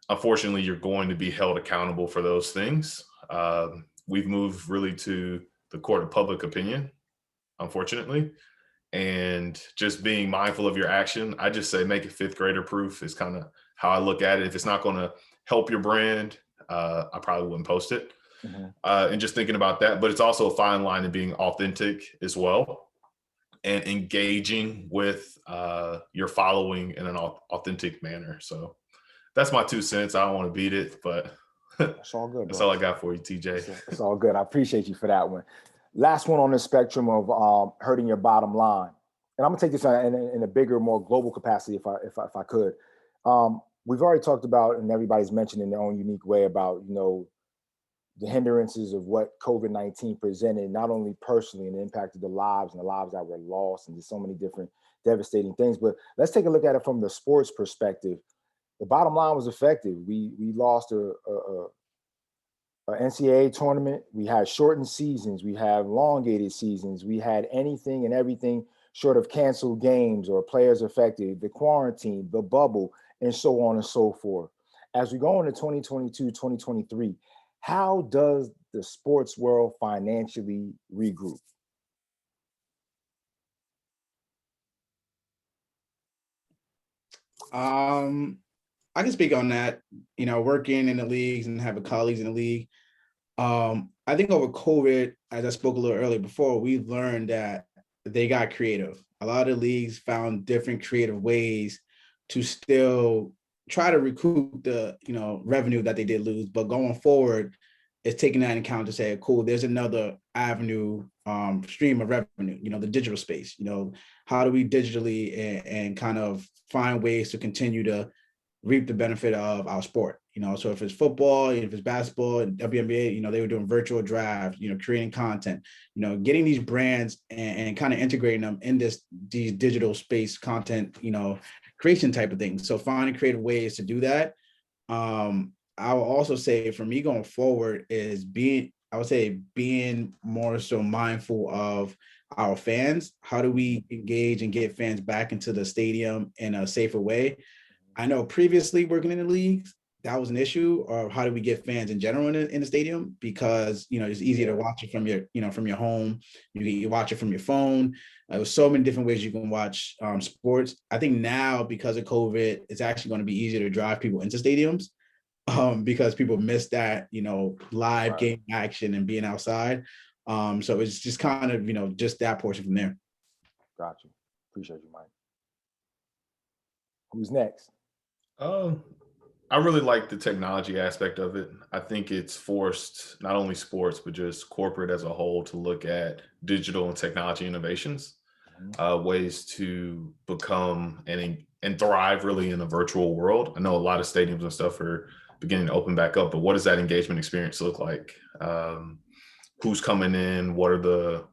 unfortunately, you're going to be held accountable for those things. We've moved really to the court of public opinion, unfortunately, and just being mindful of your action. I just say make it fifth grader proof is kind of how I look at it. If it's not going to help your brand, I probably wouldn't post it. And just thinking about that, but it's also a fine line in being authentic as well and engaging with your following in an authentic manner. So that's my 2 cents. I don't want to beat it, but That's all good, bro. That's all I got for you, TJ. It's all good. I appreciate you for that one. Last one on the spectrum of hurting your bottom line, and I'm gonna take this in a bigger, more global capacity, if I could. We've already talked about, and everybody's mentioned in their own unique way about, you know, the hindrances of what COVID-19 presented, not only personally and impacted the lives and the lives that were lost and just so many different devastating things. But let's take a look at it from the sports perspective. The bottom line was affected. We lost a NCAA tournament. We had shortened seasons. We have elongated seasons. We had anything and everything short of canceled games or players affected, the quarantine, the bubble, and so on and so forth. As we go into 2022, 2023, how does the sports world financially regroup? I can speak on that. Working in the leagues and having colleagues in the league. I think over COVID, as I spoke a little earlier before, we learned that they got creative. A lot of leagues found different creative ways to still try to recoup the revenue that they did lose. But going forward, it's taking that into account to say, cool, there's another avenue, stream of revenue, the digital space. How do we digitally and kind of find ways to continue to reap the benefit of our sport? So if it's football, if it's basketball, WNBA, they were doing virtual drafts, creating content, getting these brands and kind of integrating them in these digital space content, creation type of things. So finding creative ways to do that. I will also say for me going forward is being more so mindful of our fans. How do we engage and get fans back into the stadium in a safer way? I know previously working in the leagues, that was an issue. Or how do we get fans in general in the stadium? Because it's easier to watch it from your home. You watch it from your phone. There's so many different ways you can watch sports. I think now because of COVID, it's actually going to be easier to drive people into stadiums because people miss that live game action and being outside. So it's just kind of just that portion from there. Got you. Appreciate you, Mike. Who's next? I really like the technology aspect of it. I think it's forced not only sports, but just corporate as a whole to look at digital and technology innovations, ways to become and thrive really in a virtual world. I know a lot of stadiums and stuff are beginning to open back up, but what does that engagement experience look like? Who's coming in? What are the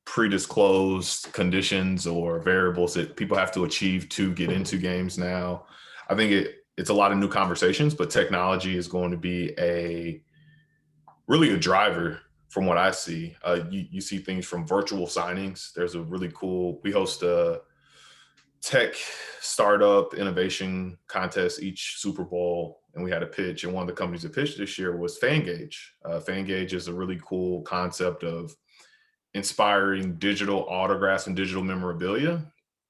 predisclosed conditions or variables that people have to achieve to get into games now? I think it's a lot of new conversations, but technology is going to be really a driver from what I see. You see things from virtual signings. There's a really cool, we host a tech startup innovation contest each Super Bowl, and we had a pitch, and one of the companies that pitched this year was FanGauge. FanGauge is a really cool concept of inspiring digital autographs and digital memorabilia,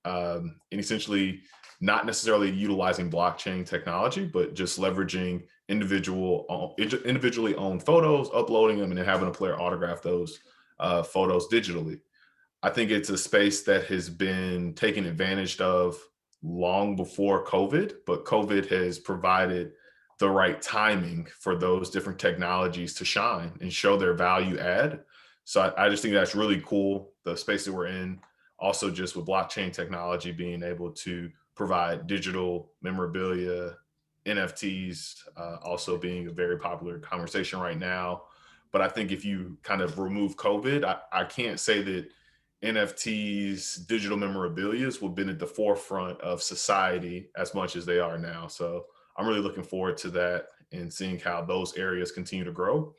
and essentially not necessarily utilizing blockchain technology, but just leveraging individually owned photos, uploading them, and then having a player autograph those photos digitally. I think it's a space that has been taken advantage of long before COVID, but COVID has provided the right timing for those different technologies to shine and show their value add. So I just think that's really cool, the space that we're in. Also, just with blockchain technology, being able to provide digital memorabilia, NFTs, also being a very popular conversation right now. But I think if you kind of remove COVID, I can't say that NFTs, digital memorabilia, will been at the forefront of society as much as they are now. So I'm really looking forward to that and seeing how those areas continue to grow.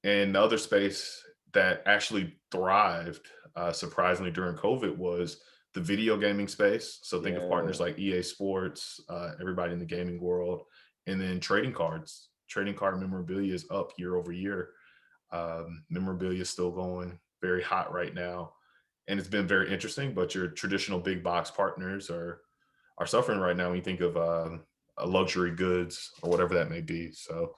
And the other space that actually thrived surprisingly during COVID was the video gaming space. So think of partners like EA Sports, everybody in the gaming world, and then trading cards. Trading card memorabilia is up year over year. Memorabilia is still going very hot right now. And it's been very interesting, but your traditional big box partners are suffering right now when you think of luxury goods or whatever that may be. So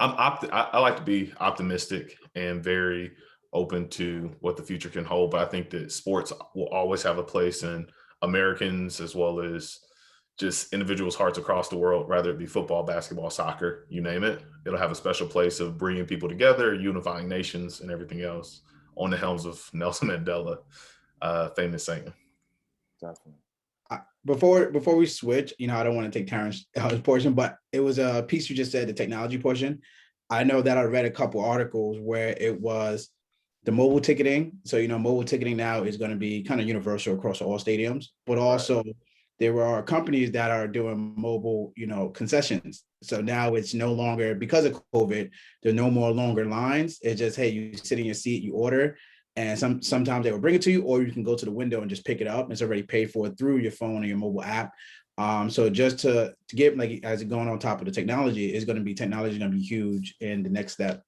I like to be optimistic and very open to what the future can hold. But I think that sports will always have a place in Americans as well as just individuals' hearts across the world, whether it be football, basketball, soccer, you name it. It'll have a special place of bringing people together, unifying nations and everything else on the helms of Nelson Mandela, famous saying. Definitely. Before we switch, I don't want to take Terrence's portion, but it was a piece you just said, the technology portion. I know that I read a couple articles where it was the mobile ticketing. So, mobile ticketing now is going to be kind of universal across all stadiums, but also there are companies that are doing mobile, concessions. So now it's no longer, because of COVID, there's no more longer lines. It's just, hey, you sit in your seat, you order, and sometimes they will bring it to you, or you can go to the window and just pick it up. It's already paid for through your phone or your mobile app. So just to get, like, as it going on top of the technology, technology is going to be huge in the next step.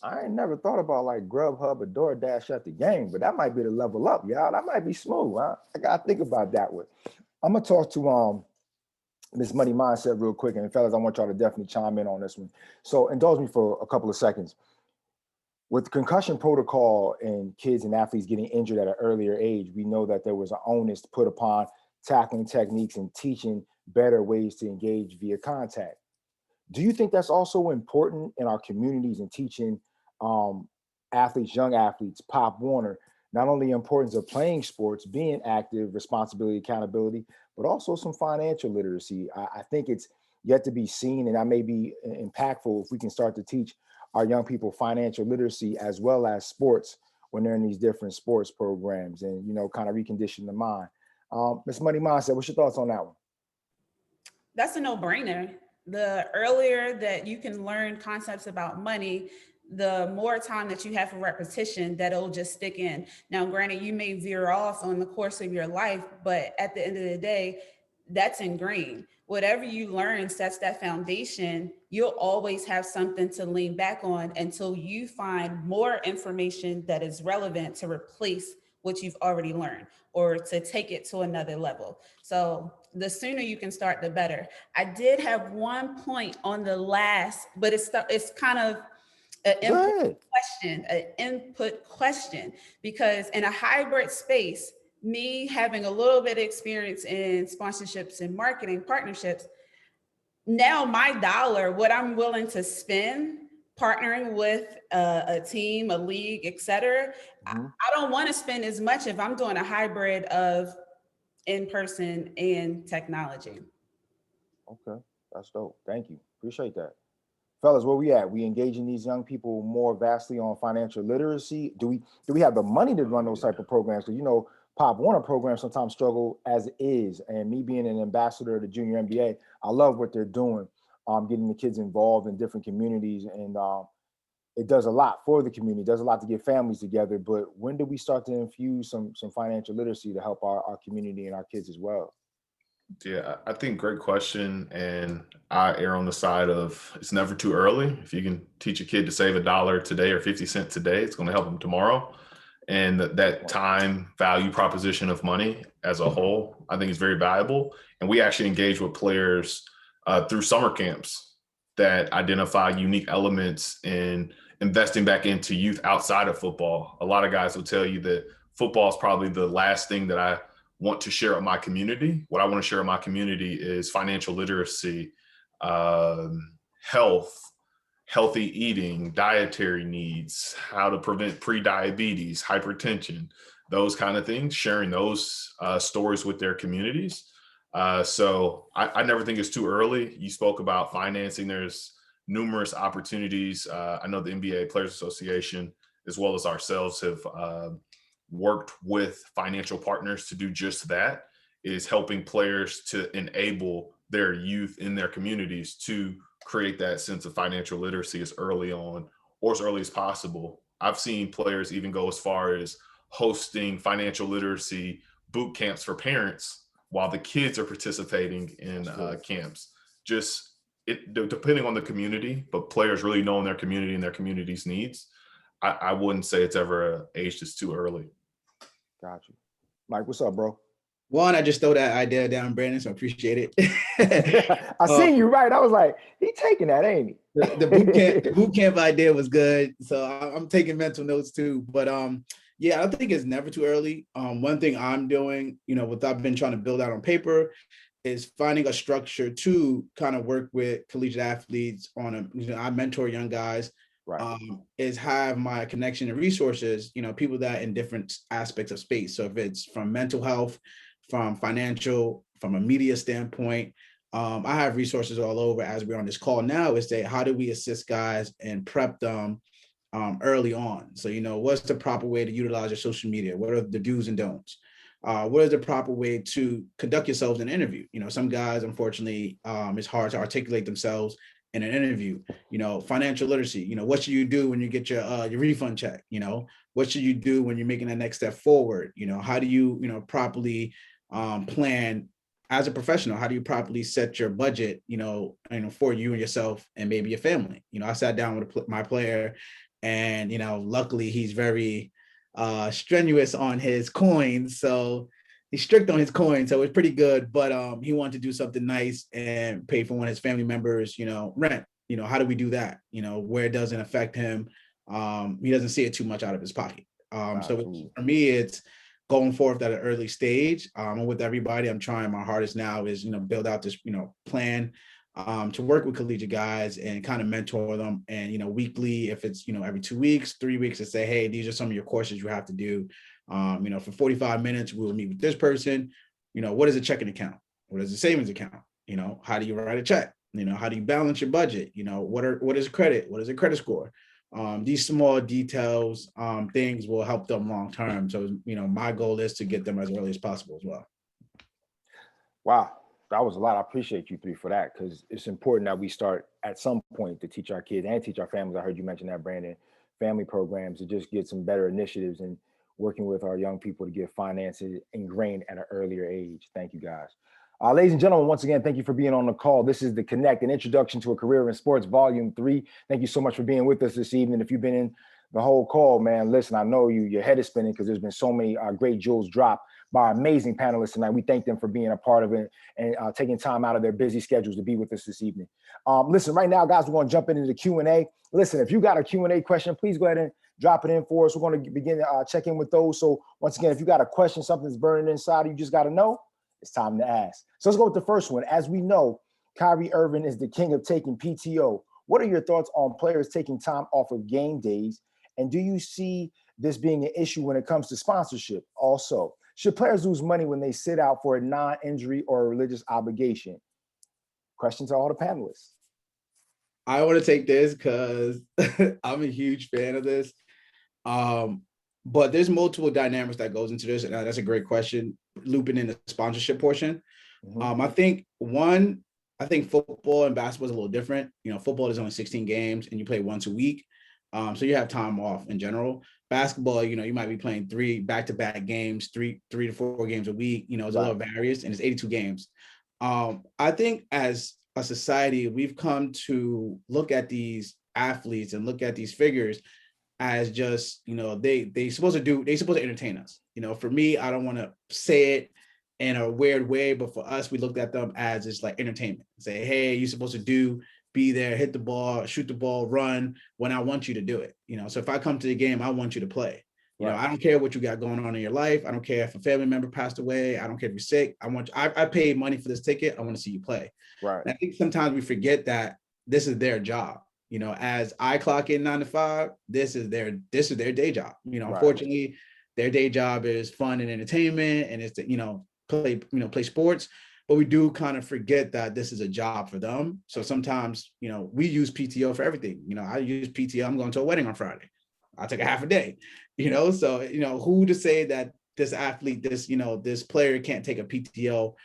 I ain't never thought about like Grubhub or DoorDash at the game, but that might be the level up, y'all. That might be smooth. Huh? I gotta think about that one. I'm gonna talk to Miss Money Mindset real quick, and fellas, I want y'all to definitely chime in on this one. So indulge me for a couple of seconds. With the concussion protocol and kids and athletes getting injured at an earlier age, we know that there was an onus put upon tackling techniques and teaching better ways to engage via contact. Do you think that's also important in our communities and teaching athletes, young athletes, Pop Warner, not only the importance of playing sports, being active, responsibility, accountability, but also some financial literacy? I think it's yet to be seen, and that may be impactful if we can start to teach our young people financial literacy as well as sports when they're in these different sports programs, and kind of recondition the mind. Ms. Money Mindset, what's your thoughts on that one? That's a no-brainer. The earlier that you can learn concepts about money, the more time that you have for repetition, that it'll just stick in. Now, granted, you may veer off on the course of your life, but at the end of the day, that's ingrained. Whatever you learn sets that foundation. You'll always have something to lean back on until you find more information that is relevant to replace what you've already learned or to take it to another level. So the sooner you can start, the better. I did have one point on the last, but it's kind of an input question, because in a hybrid space, me having a little bit of experience in sponsorships and marketing partnerships, now my dollar, what I'm willing to spend partnering with a team, a league, etc. I don't want to spend as much if I'm doing a hybrid of in-person and technology. Okay, that's dope. Thank you. Appreciate that. Fellas, where we at? We engaging these young people more vastly on financial literacy? Do we have the money to run those type of programs? Because Pop Warner programs sometimes struggle as is. And me being an ambassador of the Junior NBA, I love what they're doing, getting the kids involved in different communities, and it does a lot for the community, does a lot to get families together. But when do we start to infuse some financial literacy to help our community and our kids as well? Yeah, I think great question. And I err on the side of it's never too early. If you can teach a kid to save $1 today or 50 cents today, it's going to help them tomorrow. And that time value proposition of money as a whole, I think is very valuable. And we actually engage with players through summer camps that identify unique elements in investing back into youth outside of football. A lot of guys will tell you that football is probably the last thing that I want to share with my community. What I want to share with my community is financial literacy, health, healthy eating, dietary needs, how to prevent pre-diabetes, hypertension, those kind of things, sharing those stories with their communities. So I never think it's too early. You spoke about financing. There's numerous opportunities. I know the NBA Players Association, as well as ourselves, have worked with financial partners to do just that, is helping players to enable their youth in their communities to create that sense of financial literacy as early on or as early as possible. I've seen players even go as far as hosting financial literacy boot camps for parents while the kids are participating in camps. Just depending on the community, but players really knowing their community and their community's needs. I wouldn't say it's ever an age that's too early. Got you. Mike, what's up, bro? One, I just throw that idea down, Brandon, so I appreciate it. I seen you right. I was like, he taking that, ain't he? The boot camp idea was good. So I'm taking mental notes too. But yeah, I think it's never too early. One thing I'm doing, what I've been trying to build out on paper is finding a structure to kind of work with collegiate athletes on I mentor young guys. Right. Is have my connection and resources, people that in different aspects of space. So if it's from mental health, from financial, from a media standpoint, I have resources all over as we're on this call now is say, how do we assist guys and prep them early on? So, what's the proper way to utilize your social media? What are the do's and don'ts? What is the proper way to conduct yourselves in an interview? Some guys, unfortunately, it's hard to articulate themselves in an interview. Financial literacy, what should you do when you get your refund check? What should you do when you're making that next step forward? How do you, properly plan as a professional? How do you properly set your budget, for you and yourself and maybe your family? I sat down with my player, and luckily he's very strenuous on his coins, so he's strict on his coins, so it's pretty good. But he wanted to do something nice and pay for one of his family members, rent. How do we do that? Where it doesn't affect him. He doesn't see it too much out of his pocket. So for me, it's going forth at an early stage. And with everybody, I'm trying my hardest now is, build out this, plan to work with collegiate guys and kind of mentor them. And, weekly, if it's, every 2 weeks, 3 weeks, to say, hey, these are some of your courses you have to do. For 45 minutes, we'll meet with this person. What is a checking account? What is a savings account? How do you write a check? How do you balance your budget? What is credit? What is a credit score? These small details, things will help them long term. So, my goal is to get them as early as possible as well. Wow, that was a lot. I appreciate you three for that, because it's important that we start at some point to teach our kids and teach our families. I heard you mention that, Brandon, family programs to just get some better initiatives and working with our young people to get finances ingrained at an earlier age. Thank you, guys. Ladies and gentlemen, once again, thank you for being on the call. This is the Connect, an introduction to a career in sports, volume 3. Thank you so much for being with us this evening. If you've been in the whole call, man, listen, I know your head is spinning because there's been so many great jewels dropped by our amazing panelists tonight. We thank them for being a part of it and taking time out of their busy schedules to be with us this evening. Listen, right now, guys, we're going to jump into the Q&A. Listen, if you got a Q&A question, please go ahead and drop it in for us. We're going to begin to check in with those. So once again, if you got a question, something's burning inside, you just got to know, it's time to ask. So let's go with the first one. As we know, Kyrie Irving is the king of taking PTO. What are your thoughts on players taking time off of game days? And do you see this being an issue when it comes to sponsorship? Also, should players lose money when they sit out for a non-injury or a religious obligation? Question to all the panelists. I want to take this because I'm a huge fan of this. But there's multiple dynamics that goes into this, and that's a great question, looping in the sponsorship portion. Mm-hmm. I think football and basketball is a little different. Football is only 16 games and you play once a week. So you have time off in general. Basketball, you might be playing 3 back-to-back games, three to 4 games a week. It's a little various, and it's 82 games. I think as a society, we've come to look at these athletes and look at these figures as just, they supposed to entertain us. For me, I don't want to say it in a weird way, but for us, we looked at them as just like entertainment. Say, hey, you're supposed to be there, hit the ball, shoot the ball, run when I want you to do it. So if I come to the game, I want you to play. I don't care what you got going on in your life. I don't care if a family member passed away. I don't care if you're sick. I paid money for this ticket. I want to see you play. Right. And I think sometimes we forget that this is their job. As I clock in 9 to 5, this is their day job. Right. Unfortunately, their day job is fun and entertainment, and it's to, play sports. But we do kind of forget that this is a job for them. So sometimes, we use PTO for everything. I use PTO. I'm going to a wedding on Friday. I'll take a half a day, so, who to say that this athlete, this player can't take a PTO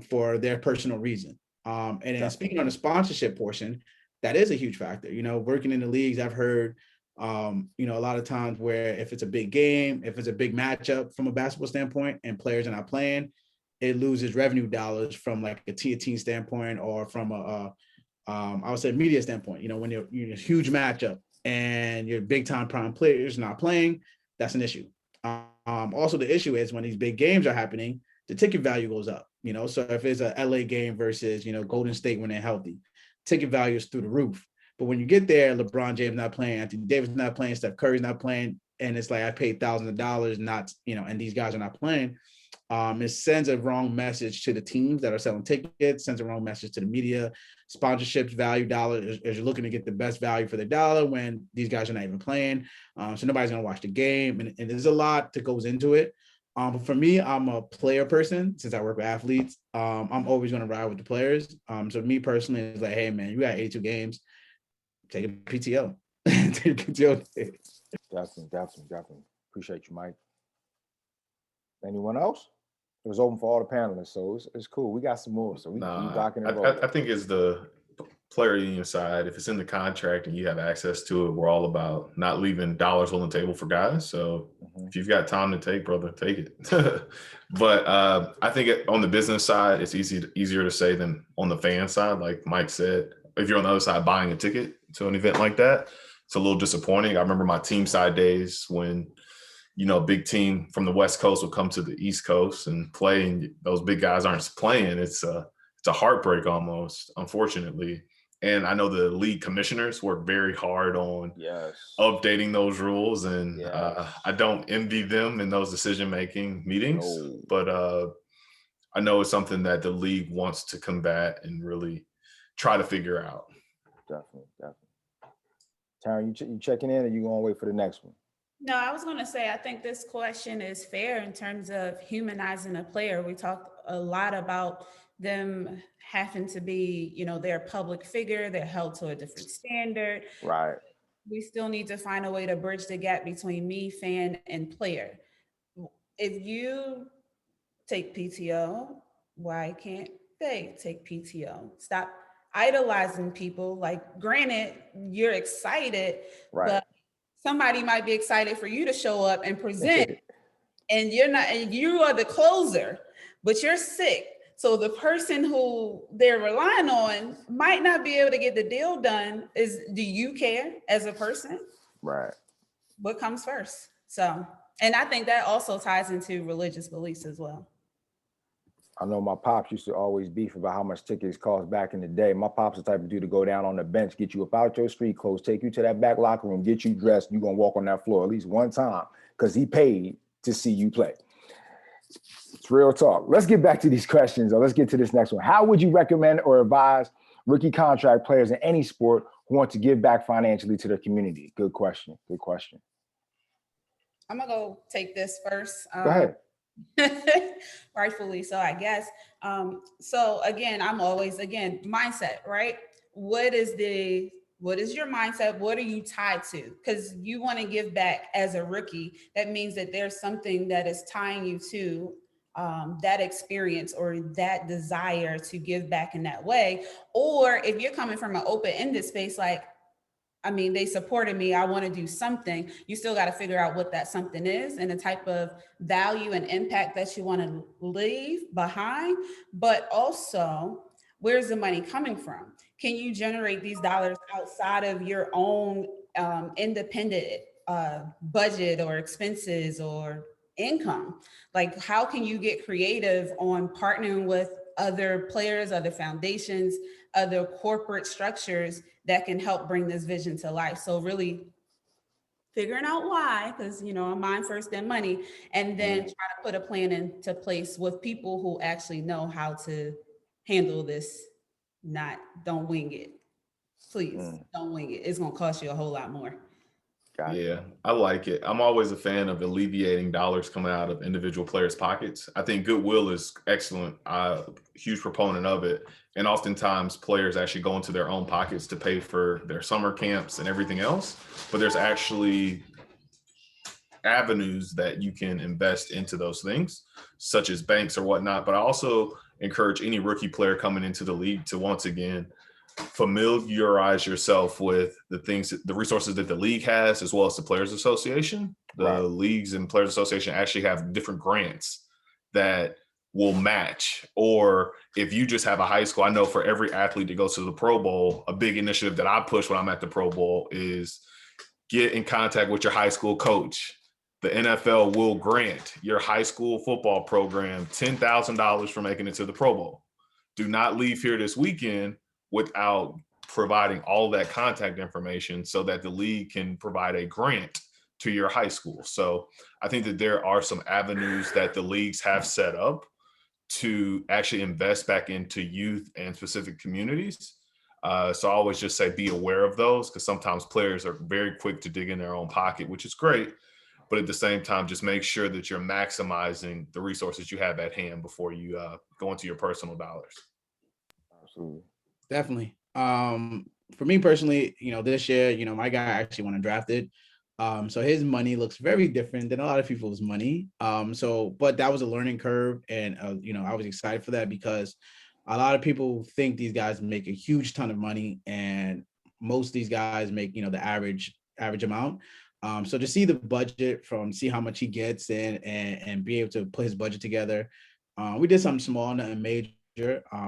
for their personal reason. And then speaking on the sponsorship portion, that is a huge factor. Working in the leagues, I've heard, a lot of times where if it's a big game, if it's a big matchup from a basketball standpoint and players are not playing, it loses revenue dollars from like a team standpoint or from I would say media standpoint. When you're a huge matchup and your big time prime players not playing, that's an issue. Also, the issue is when these big games are happening, the ticket value goes up. So if it's a LA game versus, Golden State when they're healthy, ticket value is through the roof. But when you get there, LeBron James not playing, Anthony Davis not playing, Steph Curry's not playing, and it's like I paid thousands of dollars, not, and these guys are not playing. It sends a wrong message to the teams that are selling tickets, sends a wrong message to the media. Sponsorships value dollars as you're looking to get the best value for the dollar when these guys are not even playing. So nobody's going to watch the game. And there's a lot that goes into it. For me, I'm a player person since I work with athletes. I'm always going to ride with the players. So me personally, it's like, hey man, you got 82 games, take a PTO. Take a PTO. Definitely. Appreciate you, Mike. Anyone else? It was open for all the panelists, so it's cool. We got some more, so we rocking and rolling. I think it's the player union side. If it's in the contract and you have access to it, we're all about not leaving dollars on the table for guys. So if you've got time to take, brother, take it. But I think on the business side, it's easier to say than on the fan side. Like Mike said, if you're on the other side buying a ticket to an event like that, it's a little disappointing. I remember my team side days when, you know, a big team from the West Coast will come to the East Coast and play, and those big guys aren't playing. It's a heartbreak almost, unfortunately. And I know the league commissioners work very hard on updating those rules, and I don't envy them in those decision-making meetings. But I know it's something that the league wants to combat and really try to figure out. Definitely. Taryn, you checking in, or you gonna wait for the next one? No, I was going to say, I think this question is fair in terms of humanizing a player. We talked a lot about them having to be, you know, they're a public figure, they're held to a different standard. Right. We still need to find a way to bridge the gap between me, fan, and player. If you take PTO, why can't they take PTO? Stop idolizing people. Like, granted, you're excited, but somebody might be excited for you to show up and present, and you're not, and you are the closer, but you're sick. So the person who they're relying on might not be able to get the deal done. Do you care as a person? Right. What comes first? So, and I think that also ties into religious beliefs as well. I know my pops used to always beef about how much tickets cost back in the day. My pops the type of dude to go down on the bench, get you up out your street clothes, take you to that back locker room, get you dressed. You're going to walk on that floor at least one time because he paid to see you play. It's real talk. Let's get back to these questions, or let's get to this next one. How would you recommend or advise rookie contract players in any sport who want to give back financially to their community? Good question. I'm going to go take this first. Go ahead. Rightfully so, I guess. So again, I'm always, mindset, right? What is your mindset? What are you tied to? Because you want to give back as a rookie. That means that there's something that is tying you to that experience or that desire to give back in that way. Or if you're coming from an open-ended space, like, I mean, they supported me, I want to do something. You still got to figure out what that something is and the type of value and impact that you want to leave behind. But also, where's the money coming from? Can you generate these dollars outside of your own independent budget or expenses or income? Like, how can you get creative on partnering with other players, other foundations, other corporate structures that can help bring this vision to life? So really figuring out why, because, you know, mind first, then money, and then try to put a plan into place with people who actually know how to handle this. Don't wing it. Please don't wing it. It's going to cost you a whole lot more. Yeah, I like it. I'm always a fan of alleviating dollars coming out of individual players' pockets. I think goodwill is excellent. I'm a huge proponent of it. And oftentimes players actually go into their own pockets to pay for their summer camps and everything else. But there's actually avenues that you can invest into those things, such as banks or whatnot. But I also encourage any rookie player coming into the league to, once again, familiarize yourself with the resources that the league has, as well as the Players Association. The leagues and Players Association actually have different grants that will match. Or if you just have a high school, I know for every athlete that goes to the Pro Bowl, a big initiative that I push when I'm at the Pro Bowl is get in contact with your high school coach. The NFL will grant your high school football program $10,000 for making it to the Pro Bowl. Do not leave here this weekend without providing all that contact information so that the league can provide a grant to your high school. So I think that there are some avenues that the leagues have set up to actually invest back into youth and specific communities. So I always just say be aware of those, because sometimes players are very quick to dig in their own pocket, which is great. but at the same time, just make sure that you're maximizing the resources you have at hand before you go into your personal dollars. Absolutely. Definitely. For me personally, this year, my guy actually won undrafted. So his money looks very different than a lot of people's money. But that was a learning curve, and I was excited for that because a lot of people think these guys make a huge ton of money, and most of these guys make, the average amount. So to see the budget see how much he gets and be able to put his budget together. We did something small, nothing major.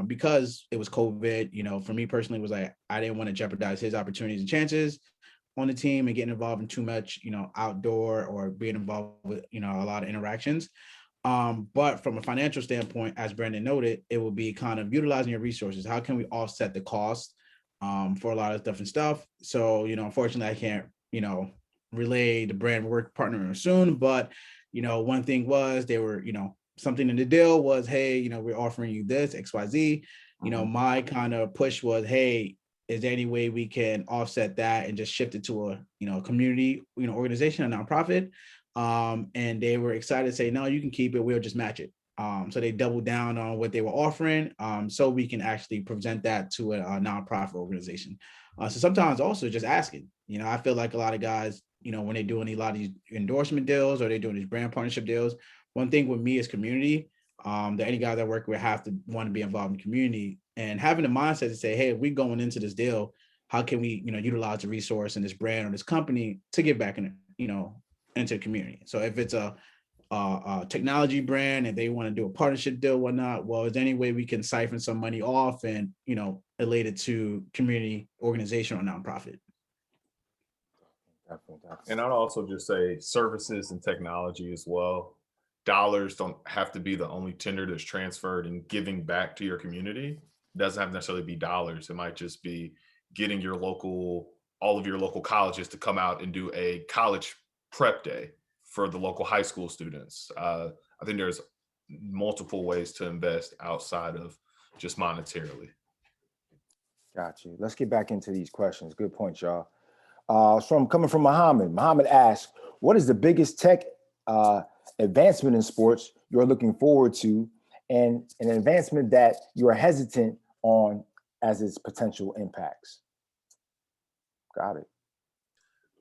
Because it was COVID, for me personally, it was like I didn't want to jeopardize his opportunities and chances on the team and getting involved in too much, outdoor or being involved with, a lot of interactions. But from a financial standpoint, as Brandon noted, it will be kind of utilizing your resources. How can we offset the cost for a lot of different stuff? So, unfortunately, I can't, relay the brand work partner soon, but, one thing was they were, something in the deal was, hey, we're offering you this XYZ. My kind of push was, hey, is there any way we can offset that and just shift it to a community, organization, a nonprofit? And they were excited to say, no, you can keep it. We'll just match it. So they doubled down on what they were offering, so we can actually present that to a nonprofit organization. So sometimes also just asking, I feel like a lot of guys, when they're doing a lot of these endorsement deals or they're doing these brand partnership deals, one thing with me is community, that any guys I work with have to want to be involved in community and having the mindset to say, hey, if we're going into this deal, how can we, utilize the resource and this brand or this company to get back in, into the community. So if it's a technology brand and they want to do a partnership deal, whatnot, well, is there any way we can siphon some money off and, relate it to community organization or nonprofit? Definitely. And I'd also just say services and technology as well. Dollars don't have to be the only tender that's transferred and giving back to your community. It doesn't have to necessarily be dollars. It might just be getting all of your local colleges to come out and do a college prep day for the local high school students. I think there's multiple ways to invest outside of just monetarily. Got you. Let's get back into these questions. Good point, y'all. Coming from Muhammad. Muhammad asks, what is the biggest tech advancement in sports you're looking forward to, and an advancement that you are hesitant on as its potential impacts? Got it.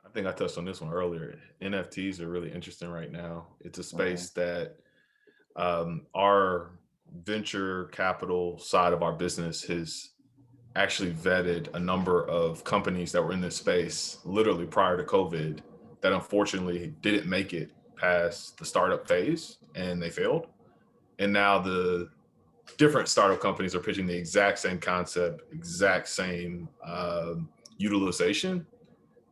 I think I touched on this one earlier. NFTs are really interesting right now. It's a space that our venture capital side of our business has actually vetted a number of companies that were in this space literally prior to COVID that unfortunately didn't make it past the startup phase and they failed. And now the different startup companies are pitching the exact same concept, exact same utilization,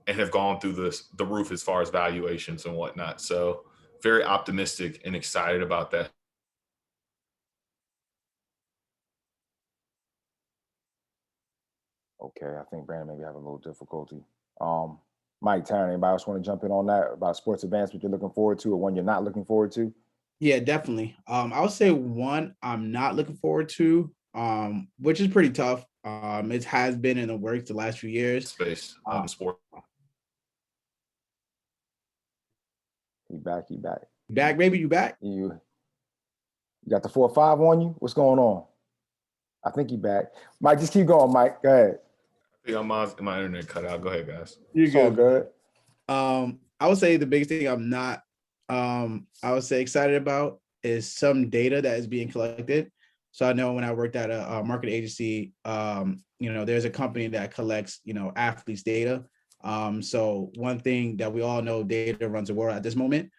and have gone through the roof as far as valuations and whatnot. So very optimistic and excited about that. Okay, I think Brandon maybe have a little difficulty. Mike, Taryn, anybody else want to jump in on that about sports advancement you're looking forward to or one you're not looking forward to? Yeah, definitely. I would say one I'm not looking forward to, which is pretty tough. It has been in the works the last few years. Space sport. You back. Back, baby, you back? You got the 4 or 5 on you? What's going on? I think you back. Mike, just keep going, Mike. Go ahead. I think my internet cut out. Go ahead, guys. You're good. I would say the biggest thing I'm not, I would say excited about is some data that is being collected. So I know when I worked at a marketing agency, there's a company that collects, athletes' data. So one thing that we all know, data runs the world at this moment.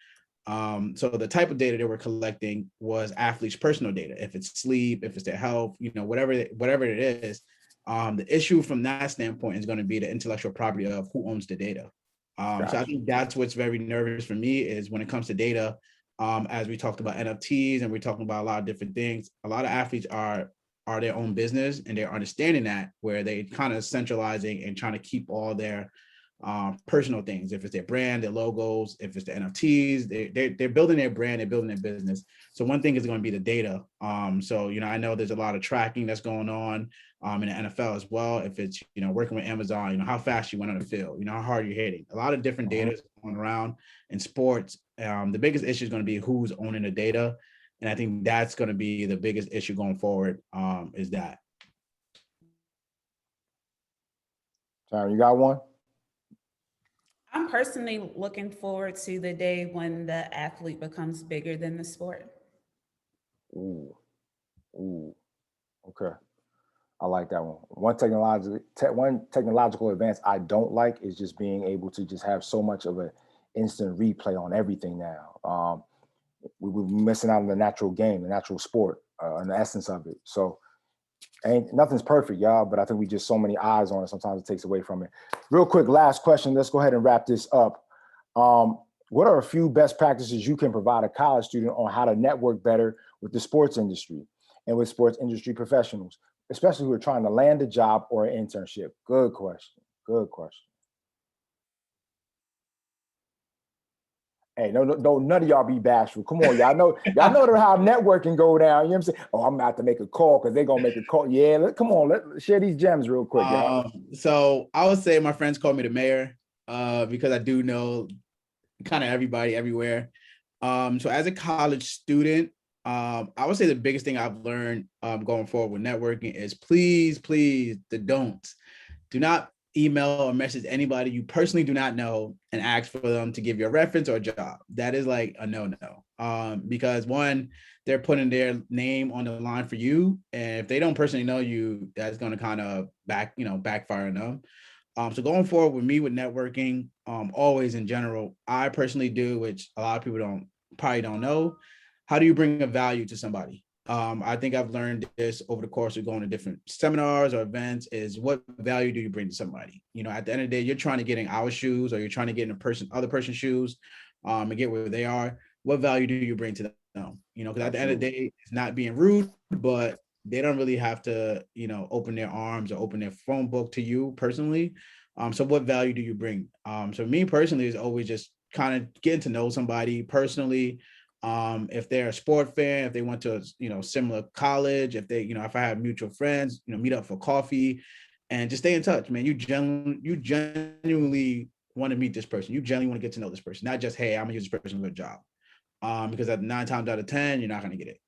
So the type of data they were collecting was athletes' personal data. If it's sleep, if it's their health, whatever it is. The issue from that standpoint is going to be the intellectual property of who owns the data. So I think that's what's very nervous for me is when it comes to data, as we talked about NFTs and we're talking about a lot of different things, a lot of athletes are their own business and they're understanding that where they kind of centralizing and trying to keep all their personal things. If it's their brand, their logos, if it's the NFTs, they're building their brand, they're building their business. So one thing is going to be the data. So I know there's a lot of tracking that's going on in the NFL as well. If it's working with Amazon, how fast you went on the field, how hard you're hitting. A lot of different data is going around in sports. The biggest issue is going to be who's owning the data, and I think that's going to be the biggest issue going forward. Is that. Sharon, you got one? I'm personally looking forward to the day when the athlete becomes bigger than the sport. Ooh, okay. I like that one. One technological advance I don't like is just being able to just have so much of an instant replay on everything now. We're missing out on the natural game, the natural sport, and the essence of it. So nothing's perfect, y'all, but I think we just so many eyes on it. Sometimes it takes away from it. Real quick, last question. Let's go ahead and wrap this up. What are a few best practices you can provide a college student on how to network better with the sports industry and with sports industry professionals, especially who are trying to land a job or an internship? Good question. Good question. Hey, no, none of y'all be bashful. Come on, y'all know how networking go down. You know what I'm saying? Oh, I'm about to make a call because they're gonna make a call. Yeah, come on, let's share these gems real quick, y'all. So I would say my friends call me the mayor because I do know kind of everybody everywhere. So as a college student, I would say the biggest thing I've learned going forward with networking is please, the don'ts. Do not email or message anybody you personally do not know and ask for them to give you a reference or a job. That is like a no. Because one, they're putting their name on the line for you, and if they don't personally know you, that's going to kind of backfire on them. So going forward with me with networking, always in general, I personally do, which a lot of people probably don't know. How do you bring a value to somebody? I think I've learned this over the course of going to different seminars or events is what value do you bring to somebody? At the end of the day, you're trying to get in our shoes or you're trying to get in other person's shoes and get where they are. What value do you bring to them? Because at the end of the day, it's not being rude, but they don't really have to, open their arms or open their phone book to you personally. So what value do you bring? So me personally is always just kind of getting to know somebody personally. If they're a sport fan, if they went to a similar college, if they, if I have mutual friends, meet up for coffee and just stay in touch, man. You genuinely want to meet this person. You genuinely want to get to know this person, not just, hey, I'm gonna use this person for a job. Because at 9 times out of 10, you're not gonna get it.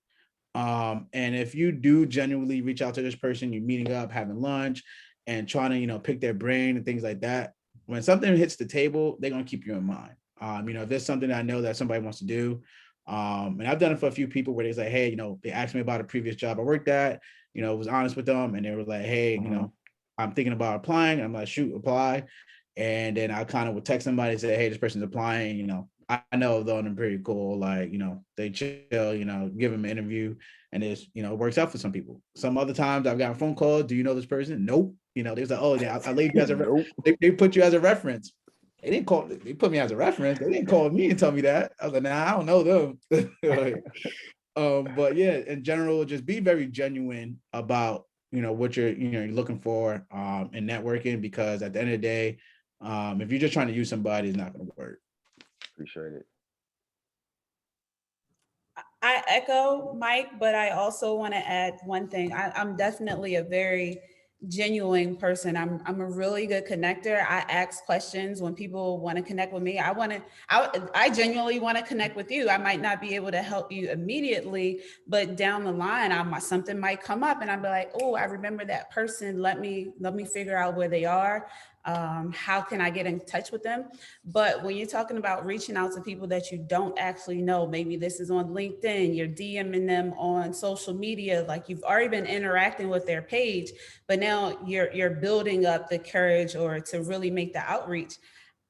And if you do genuinely reach out to this person, you're meeting up, having lunch and trying to, pick their brain and things like that, when something hits the table, they're going to keep you in mind. If there's something I know that somebody wants to do, and I've done it for a few people where they say, hey, they asked me about a previous job I worked at, was honest with them. And they were like, hey, I'm thinking about applying. And I'm like, shoot, apply. And then I kind of would text somebody and say, hey, this person's applying, I know though, and I'm pretty cool. Like, they chill, give them an interview and it's, it works out for some people. Some other times I've gotten a phone call. Do you know this person? Nope. They was like, oh, yeah, I laid you as a nope. They put you as a reference. They put me as a reference. They didn't call me and tell me that. I was like, nah, I don't know them. But yeah, in general, just be very genuine about, what you're looking for in networking, because at the end of the day, if you're just trying to use somebody, it's not going to work. Appreciate it. I echo Mike, but I also want to add one thing. I'm definitely a very genuine person. I'm a really good connector. I ask questions when people want to connect with me. I genuinely want to connect with you. I might not be able to help you immediately, but down the line, something might come up and I'll be like, oh, I remember that person. Let me figure out where they are. How can I get in touch with them? But when you're talking about reaching out to people that you don't actually know, maybe this is on LinkedIn, you're DMing them on social media, like you've already been interacting with their page, but now you're building up the courage or to really make the outreach.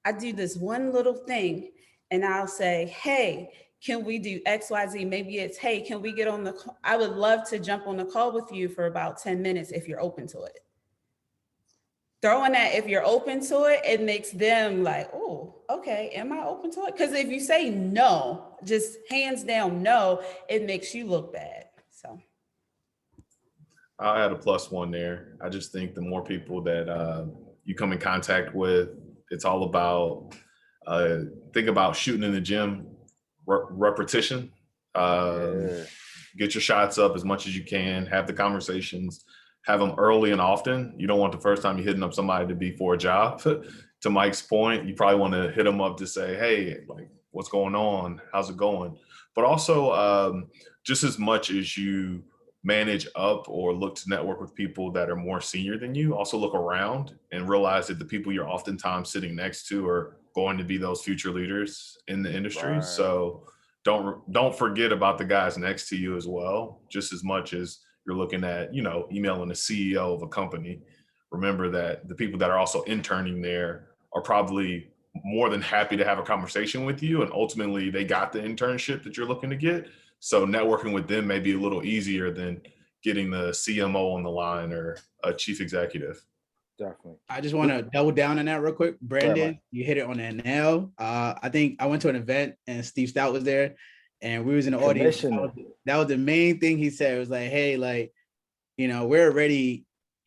I do this one little thing and I'll say, hey, can we do XYZ? Maybe it's, hey, can we get on the call? I would love to jump on the call with you for about 10 minutes if you're open to it. Throwing that, if you're open to it, it makes them like, oh, okay, am I open to it? Because if you say no, just hands down no, it makes you look bad. So I'll add a +1 there. I just think the more people that you come in contact with, It's all about think about shooting in the gym, repetition. Yeah. Get your shots up as much as you can. Have the conversations. Have them early and often. You don't want the first time you're hitting up somebody to be for a job. To Mike's point, you probably want to hit them up to say, "Hey, like, what's going on? How's it going?" But also, just as much as you manage up or look to network with people that are more senior than you, also look around and realize that the people you're oftentimes sitting next to are going to be those future leaders in the industry. Right. So don't forget about the guys next to you as well, just as much as you're looking at, emailing the CEO of a company. Remember that the people that are also interning there are probably more than happy to have a conversation with you, and ultimately they got the internship that you're looking to get. So networking with them may be a little easier than getting the CMO on the line or a chief executive. Definitely. I just want to double down on that real quick. Brandon, Mike. you hit it on that nail. I think I went to an event and Steve Stout was there and we was in the audience. That was the main thing he said. It was like, hey, like, we're already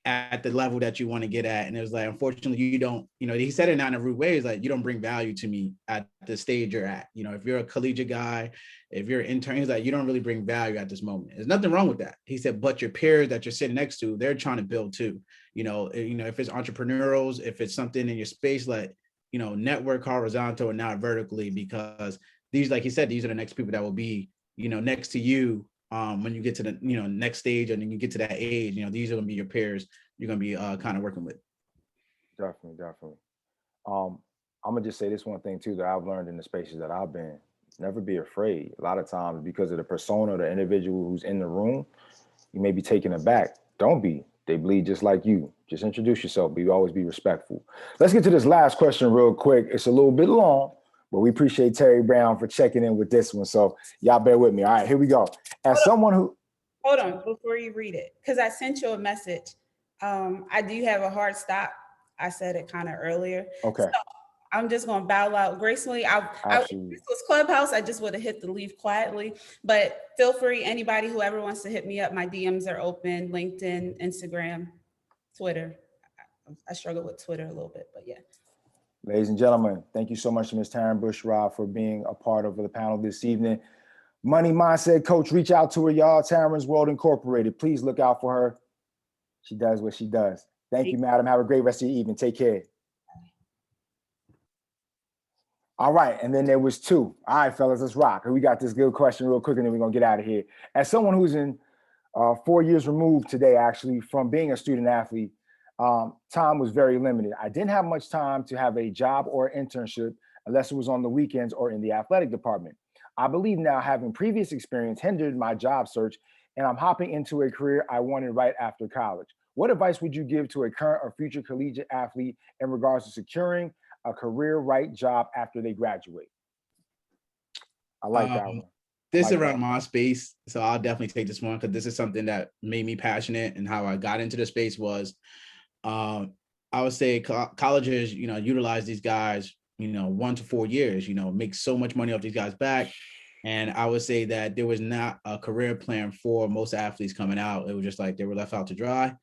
at the level that you want to get at. And it was like, unfortunately, you don't, he said it not in a rude way. It's like, you don't bring value to me at the stage you're at. If you're a collegiate guy, if you're an intern, he's like, you don't really bring value at this moment. There's nothing wrong with that. He said, but your peers that you're sitting next to, they're trying to build too. If it's entrepreneurials, if it's something in your space, like, network horizontal and not vertically, because these, like he said, these are the next people that will be, next to you when you get to the next stage and then you get to that age. These are going to be your peers you're going to be kind of working with. Definitely. I'm gonna just say this one thing too that I've learned in the spaces that I've been: never be afraid. A lot of times, because of the persona, the individual who's in the room, you may be taken aback. Don't be. They bleed just like you. Just introduce yourself. Always be respectful. Let's get to this last question real quick. It's a little bit long, but we appreciate Terry Brown for checking in with this one. So y'all bear with me. All right, here we go. As someone who... Hold on before you read it, because I sent you a message. I do have a hard stop. I said it kind of earlier. Okay. So I'm just going to bow out gracefully. If this was Clubhouse, I just would have hit the leave quietly. But feel free, anybody, whoever wants to hit me up, my DMs are open, LinkedIn, Instagram, Twitter. I struggle with Twitter a little bit, but yeah. Ladies and gentlemen, thank you so much to Ms. Taryn Bushrod for being a part of the panel this evening. Money Mindset Coach, reach out to her, y'all. Taryn's World Incorporated. Please look out for her. She does what she does. Thank you, madam. Have a great rest of your evening. Take care. All right, and then there was two. All right, fellas, let's rock. We got this good question real quick, and then we're gonna get out of here. As someone who's in 4 years removed today, actually, from being a student athlete, time was very limited. I didn't have much time to have a job or internship unless it was on the weekends or in the athletic department. I believe now having previous experience hindered my job search, and I'm hopping into a career I wanted right after college. What advice would you give to a current or future collegiate athlete in regards to securing a career right job after they graduate? I like that one. This is around my space, so I'll definitely take this one because this is something that made me passionate, and how I got into the space was, I would say colleges, utilize these guys, 1 to 4 years, make so much money off these guys back. And I would say that there was not a career plan for most athletes coming out. It was just like they were left out to dry.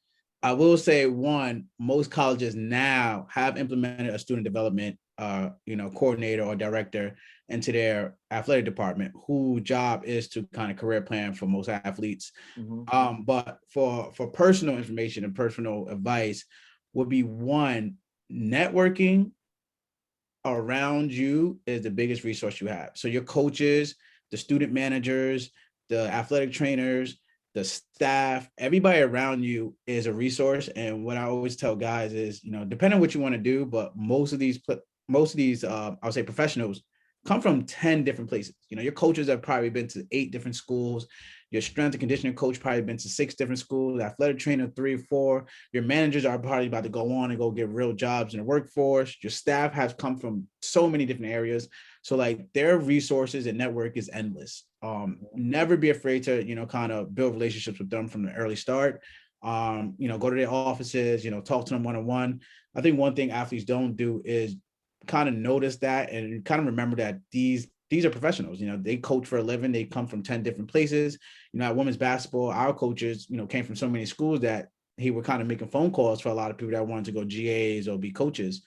I will say, one, most colleges now have implemented a student development, coordinator or director into their athletic department, whose job is to kind of career plan for most athletes. Mm-hmm. But for personal information and personal advice would be, one, networking around you is the biggest resource you have. So your coaches, the student managers, the athletic trainers, the staff, everybody around you is a resource. And what I always tell guys is, depending on what you want to do, but most of these, I would say professionals come from 10 different places. Your coaches have probably been to 8 different schools. Your strength and conditioning coach probably been to 6 different schools, athletic trainer 3 or 4. Your managers are probably about to go on and go get real jobs in the workforce. Your staff has come from so many different areas. So like their resources and network is endless. Never be afraid to, kind of build relationships with them from the early start. Go to their offices, talk to them one-on-one. I think one thing athletes don't do is kind of notice that and kind of remember that these are professionals. They coach for a living. They come from 10 different places. At women's basketball, our coaches, came from so many schools that he were kind of making phone calls for a lot of people that wanted to go GAs or be coaches.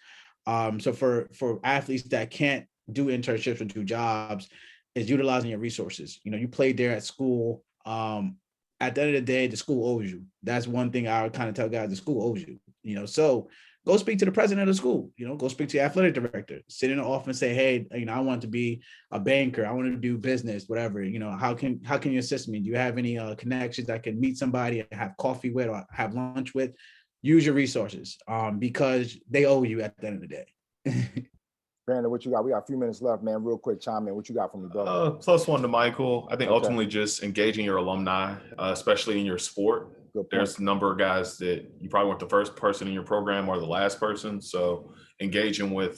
So for athletes that can't do internships or do jobs, is utilizing your resources. You played there at school. At the end of the day, the school owes you. That's one thing I would kind of tell guys: the school owes you. So go speak to the president of the school. Go speak to your athletic director. Sit in the office and say, hey, I want to be a banker. I want to do business, whatever. How can you assist me? Do you have any connections I can meet somebody and have coffee with or have lunch with? Use your resources because they owe you at the end of the day. Brandon, what you got? We got a few minutes left, man. Real quick, chime in. What you got for me, brother? +1 to Michael. I think Okay. ultimately just engaging your alumni, especially in your sport. Good point. There's a number of guys that you probably weren't the first person in your program or the last person. So engaging with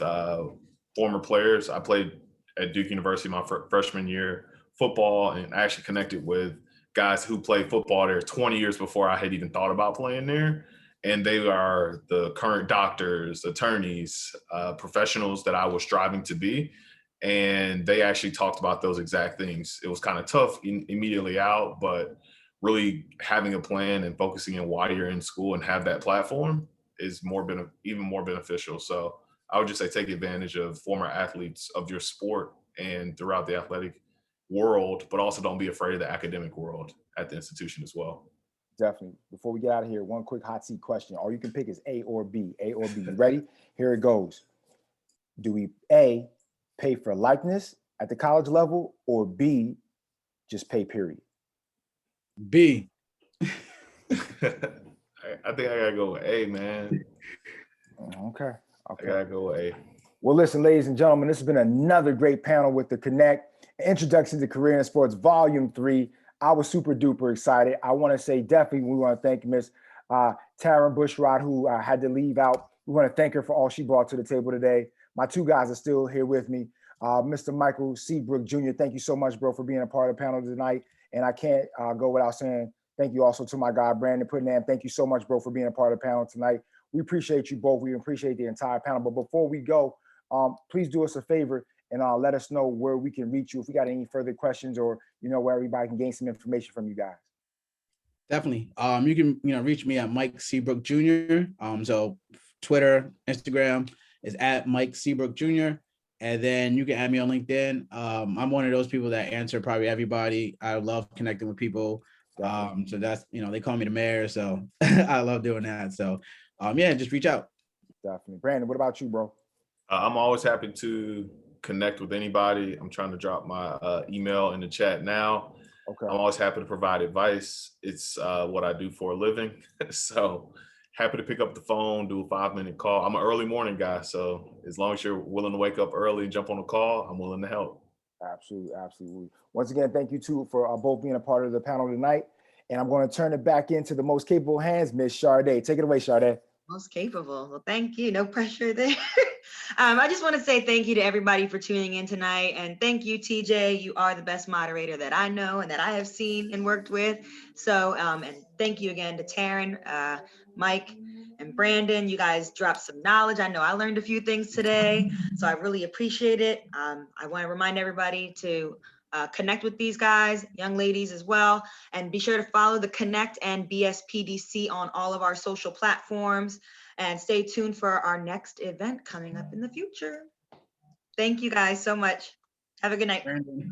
former players. I played at Duke University my freshman year football, and I actually connected with guys who played football there 20 years before I had even thought about playing there. And they are the current doctors, attorneys, professionals that I was striving to be. And they actually talked about those exact things. It was kind of tough immediately out, but really having a plan and focusing on why you're in school and have that platform is even more beneficial. So I would just say take advantage of former athletes of your sport and throughout the athletic world, but also don't be afraid of the academic world at the institution as well. Definitely. Before we get out of here, one quick hot seat question. All you can pick is A or B. A or B. You ready? Here it goes. Do we A, pay for likeness at the college level, or B, just pay period? B. I think I gotta go with A, man. Okay. I gotta go with A. Well, listen, ladies and gentlemen, this has been another great panel with the Connect, Introduction to Career in Sports, Volume 3. I was super duper excited. I want to say definitely we want to thank Miss Taryn Bushrod, who had to leave out. We want to thank her for all she brought to the table today. My two guys are still here with me. Mr. Michael Seabrook Jr., thank you so much, bro, for being a part of the panel tonight. And I can't go without saying thank you also to my guy, Brandon Putnam. Thank you so much, bro, for being a part of the panel tonight. We appreciate you both. We appreciate the entire panel. But before we go, please do us a favor and let us know where we can reach you if we got any further questions or, where everybody can gain some information from you guys. Definitely. You can, reach me at Mike Seabrook Jr. So Twitter, Instagram is at Mike Seabrook Jr. And then you can add me on LinkedIn. I'm one of those people that answer probably everybody. I love connecting with people. So that's, they call me the mayor. So I love doing that. So just reach out. Definitely. Brandon, what about you, bro? I'm always happy to connect with anybody. I'm trying to drop my email in the chat now. Okay. I'm always happy to provide advice. It's what I do for a living. So happy to pick up the phone, do a 5-minute call. I'm an early morning guy. So as long as you're willing to wake up early and jump on a call, I'm willing to help. Absolutely. Absolutely. Once again, thank you too for both being a part of the panel tonight. And I'm going to turn it back into the most capable hands, Miss Sade. Take it away, Sade. Most capable. Well, thank you. No pressure there. I just want to say thank you to everybody for tuning in tonight. And thank you, TJ. You are the best moderator that I know and that I have seen and worked with. So, and thank you again to Taryn, Mike, and Brandon. You guys dropped some knowledge. I know I learned a few things today. So I really appreciate it. I want to remind everybody to connect with these guys, young ladies as well. And be sure to follow the Connect and BSPDC on all of our social platforms. And stay tuned for our next event coming up in the future. Thank you guys so much. Have a good night. Brandon.